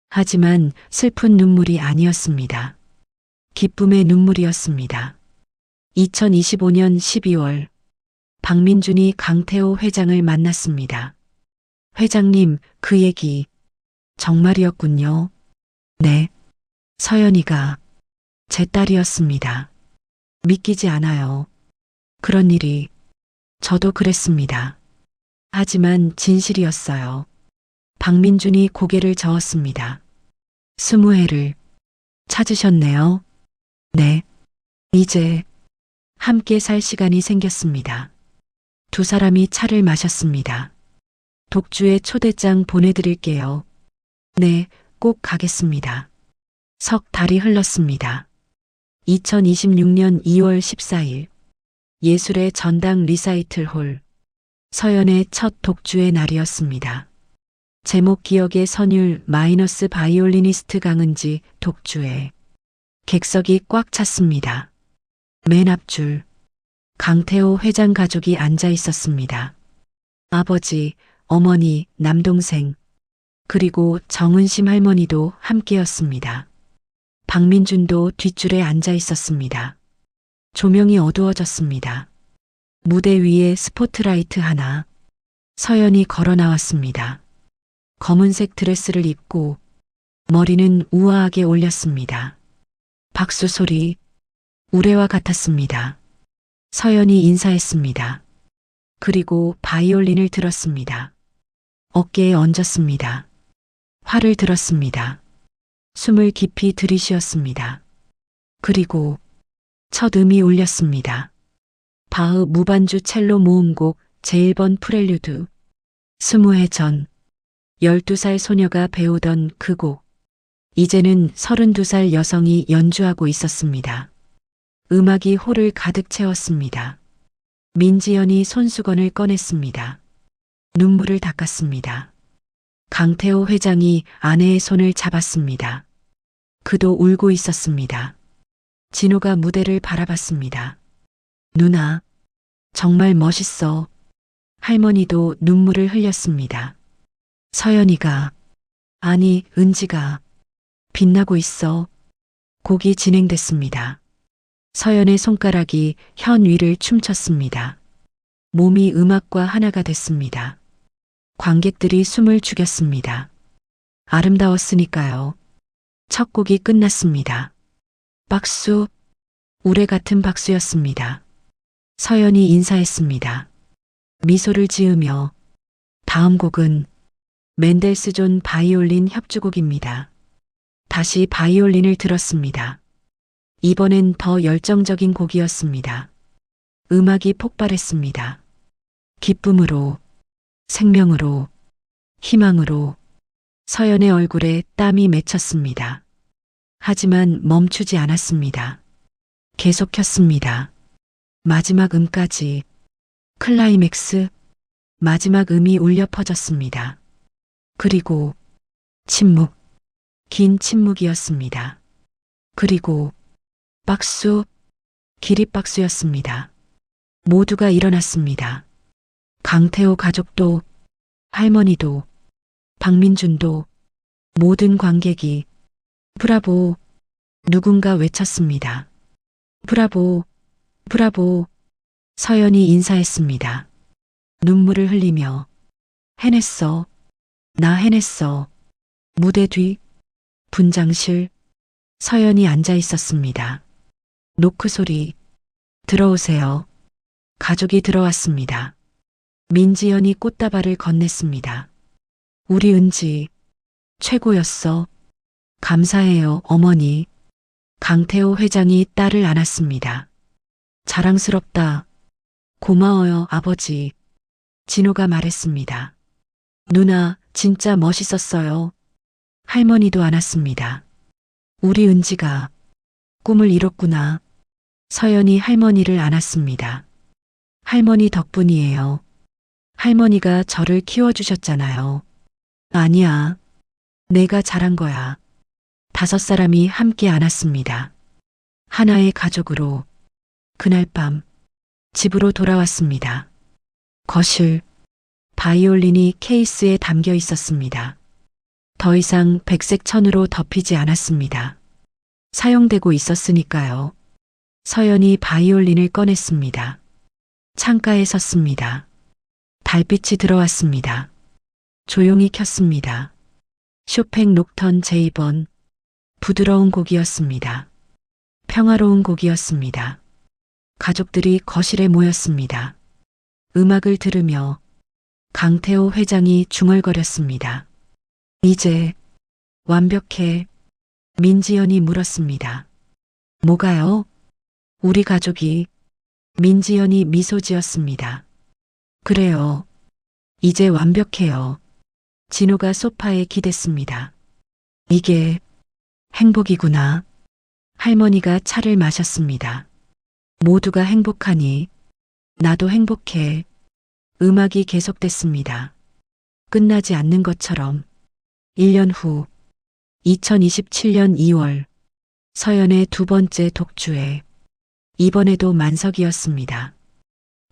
하지만 슬픈 눈물이 아니었습니다. 기쁨의 눈물이었습니다. 2025년 12월, 박민준이 강태호 회장을 만났습니다. 회장님, 그 얘기 정말이었군요. 네. 서연이가 제 딸이었습니다. 믿기지 않아요. 그런 일이. 저도 그랬습니다. 하지만 진실이었어요. 박민준이 고개를 저었습니다. 20회를 찾으셨네요. 네. 이제 함께 살 시간이 생겼습니다. 두 사람이 차를 마셨습니다. 독주의 초대장 보내드릴게요. 네, 꼭 가겠습니다. 석 달이 흘렀습니다. 2026년 2월 14일 예술의 전당 리사이틀 홀. 서연의 첫 독주의 날이었습니다. 제목 기억의 선율 마이너스 바이올리니스트 강은지 독주에 객석이 꽉 찼습니다. 맨 앞줄 강태호 회장 가족이 앉아 있었습니다. 아버지, 어머니, 남동생, 그리고 정은심 할머니도 함께였습니다. 박민준도 뒷줄에 앉아 있었습니다. 조명이 어두워졌습니다. 무대 위에 스포트라이트 하나, 서연이 걸어 나왔습니다. 검은색 드레스를 입고 머리는 우아하게 올렸습니다. 박수 소리, 우레와 같았습니다. 서연이 인사했습니다. 그리고 바이올린을 들었습니다. 어깨에 얹었습니다. 활을 들었습니다. 숨을 깊이 들이쉬었습니다. 그리고 첫 음이 울렸습니다. 바흐 무반주 첼로 모음곡 제1번 프렐류드. 20해 전 12살 소녀가 배우던 그 곡. 이제는 32살 여성이 연주하고 있었습니다. 음악이 홀을 가득 채웠습니다. 민지연이 손수건을 꺼냈습니다. 눈물을 닦았습니다. 강태호 회장이 아내의 손을 잡았습니다. 그도 울고 있었습니다. 진호가 무대를 바라봤습니다. 누나, 정말 멋있어. 할머니도 눈물을 흘렸습니다. 서연이가, 아니, 은지가 빛나고 있어. 곡이 진행됐습니다. 서연의 손가락이 현 위를 춤췄습니다. 몸이 음악과 하나가 됐습니다. 관객들이 숨을 죽였습니다. 아름다웠으니까요. 첫 곡이 끝났습니다. 박수, 우레 같은 박수였습니다. 서연이 인사했습니다. 미소를 지으며 다음 곡은 멘델스존 바이올린 협주곡입니다. 다시 바이올린을 들었습니다. 이번엔 더 열정적인 곡이었습니다. 음악이 폭발했습니다. 기쁨으로, 생명으로, 희망으로 서연의 얼굴에 땀이 맺혔습니다. 하지만 멈추지 않았습니다. 계속했습니다. 마지막 음까지, 클라이맥스, 마지막 음이 울려 퍼졌습니다. 그리고 침묵, 긴 침묵이었습니다. 그리고 박수, 기립박수였습니다. 모두가 일어났습니다. 강태호 가족도, 할머니도, 박민준도, 모든 관객이 브라보, 누군가 외쳤습니다. 브라보, 브라보. 서연이 인사했습니다. 눈물을 흘리며 해냈어, 나 해냈어. 무대 뒤 분장실 서연이 앉아 있었습니다. 노크 소리, 들어오세요. 가족이 들어왔습니다. 민지연이 꽃다발을 건넸습니다. 우리 은지, 최고였어. 감사해요, 어머니. 강태호 회장이 딸을 안았습니다. 자랑스럽다. 고마워요, 아버지. 진호가 말했습니다. 누나, 진짜 멋있었어요. 할머니도 안았습니다. 우리 은지가 꿈을 이뤘구나. 서연이 할머니를 안았습니다. 할머니 덕분이에요. 할머니가 저를 키워주셨잖아요. 아니야. 내가 잘한 거야. 5사람이 함께 안았습니다. 하나의 가족으로 그날 밤 집으로 돌아왔습니다. 거실, 바이올린이 케이스에 담겨 있었습니다. 더 이상 백색 천으로 덮이지 않았습니다. 사용되고 있었으니까요. 서연이 바이올린을 꺼냈습니다. 창가에 섰습니다. 달빛이 들어왔습니다. 조용히 켰습니다. 쇼팽 녹턴 제2번. 부드러운 곡이었습니다. 평화로운 곡이었습니다. 가족들이 거실에 모였습니다. 음악을 들으며 강태호 회장이 중얼거렸습니다. 이제 완벽해. 민지연이 물었습니다. 뭐가요? 우리 가족이. 민지연이 미소 지었습니다. 그래요. 이제 완벽해요. 진호가 소파에 기댔습니다. 이게 행복이구나. 할머니가 차를 마셨습니다. 모두가 행복하니 나도 행복해. 음악이 계속됐습니다. 끝나지 않는 것처럼 1년 후 2027년 2월 서연의 두 번째 독주에 이번에도 만석이었습니다.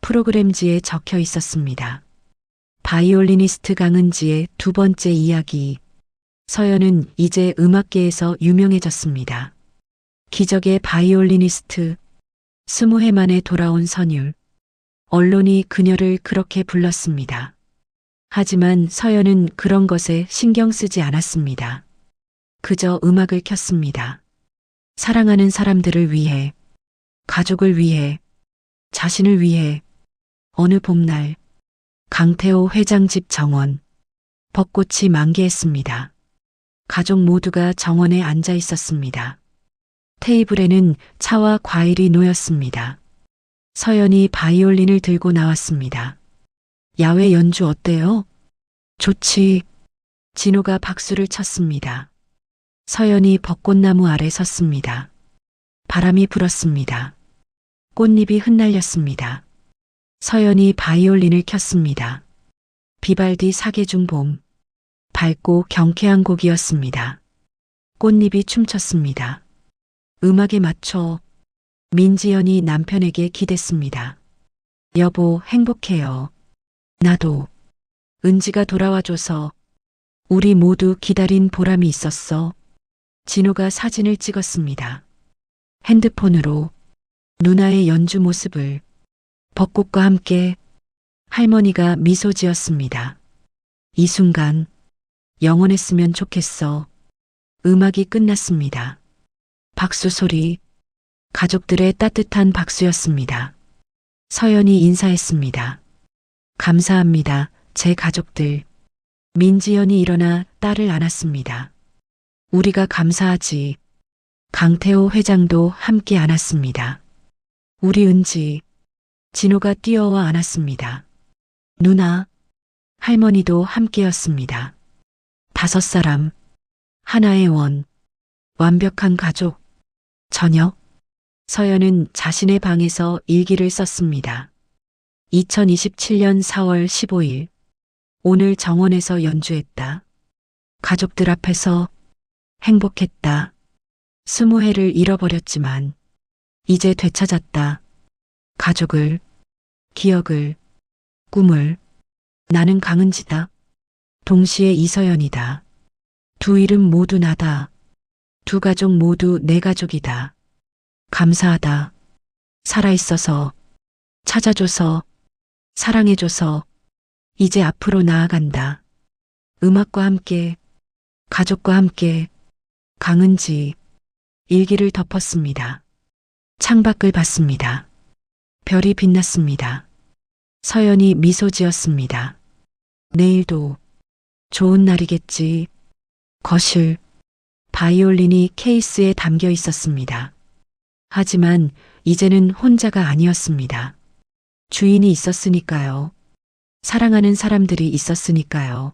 프로그램지에 적혀 있었습니다. 바이올리니스트 강은지의 두 번째 이야기. 서연은 이제 음악계에서 유명해졌습니다. 기적의 바이올리니스트, 20회 만에 돌아온 선율. 언론이 그녀를 그렇게 불렀습니다. 하지만 서연은 그런 것에 신경 쓰지 않았습니다. 그저 음악을 켰습니다. 사랑하는 사람들을 위해, 가족을 위해, 자신을 위해. 어느 봄날 강태호 회장 집 정원. 벚꽃이 만개했습니다. 가족 모두가 정원에 앉아 있었습니다. 테이블에는 차와 과일이 놓였습니다. 서연이 바이올린을 들고 나왔습니다. 야외 연주 어때요? 좋지. 진호가 박수를 쳤습니다. 서연이 벚꽃나무 아래 섰습니다. 바람이 불었습니다. 꽃잎이 흩날렸습니다. 서연이 바이올린을 켰습니다. 비발디 사계중 봄. 밝고 경쾌한 곡이었습니다. 꽃잎이 춤췄습니다. 음악에 맞춰 민지연이 남편에게 기댔습니다. 여보, 행복해요. 나도. 은지가 돌아와줘서 우리 모두 기다린 보람이 있었어. 진호가 사진을 찍었습니다. 핸드폰으로 누나의 연주 모습을. 벚꽃과 함께 할머니가 미소 지었습니다. 이 순간 영원했으면 좋겠어. 음악이 끝났습니다. 박수 소리. 가족들의 따뜻한 박수였습니다. 서연이 인사했습니다. 감사합니다, 제 가족들. 민지연이 일어나 딸을 안았습니다. 우리가 감사하지. 강태호 회장도 함께 안았습니다. 우리 은지. 진호가 뛰어와 안았습니다. 누나. 할머니도 함께였습니다. 5사람. 하나의 원. 완벽한 가족. 저녁. 서연은 자신의 방에서 일기를 썼습니다. 2027년 4월 15일. 오늘 정원에서 연주했다. 가족들 앞에서 행복했다. 20회를 잃어버렸지만 이제 되찾았다. 가족을, 기억을, 꿈을. 나는 강은지다. 동시에 이서연이다. 두 이름 모두 나다. 두 가족 모두 내 가족이다. 감사하다. 살아있어서, 찾아줘서, 사랑해줘서. 이제 앞으로 나아간다. 음악과 함께, 가족과 함께. 강은지. 일기를 덮었습니다. 창밖을 봤습니다. 별이 빛났습니다. 서연이 미소 지었습니다. 내일도 좋은 날이겠지. 거실. 바이올린이 케이스에 담겨 있었습니다. 하지만 이제는 혼자가 아니었습니다. 주인이 있었으니까요. 사랑하는 사람들이 있었으니까요.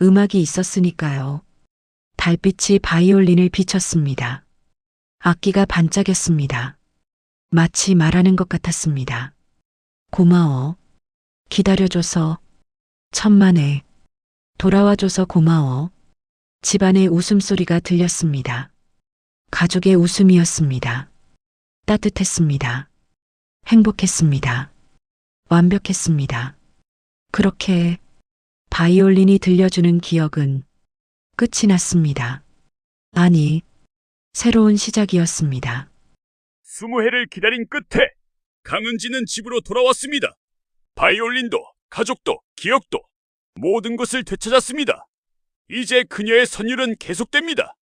음악이 있었으니까요. 달빛이 바이올린을 비췄습니다. 악기가 반짝였습니다. 마치 말하는 것 같았습니다. 고마워. 기다려줘서. 천만에. 돌아와줘서 고마워. 집안의 웃음소리가 들렸습니다. 가족의 웃음이었습니다. 따뜻했습니다. 행복했습니다. 완벽했습니다. 그렇게 바이올린이 들려주는 기억은 끝이 났습니다. 아니, 새로운 시작이었습니다. 20회를 기다린 끝에 강은지는 집으로 돌아왔습니다. 바이올린도 가족도 기억도 모든 것을 되찾았습니다. 이제 그녀의 선율은 계속됩니다.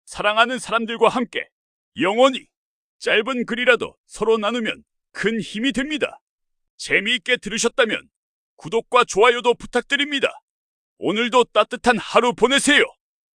사랑하는 사람들과 함께 영원히. 짧은 글이라도 서로 나누면 큰 힘이 됩니다. 재미있게 들으셨다면 구독과 좋아요도 부탁드립니다. 오늘도 따뜻한 하루 보내세요.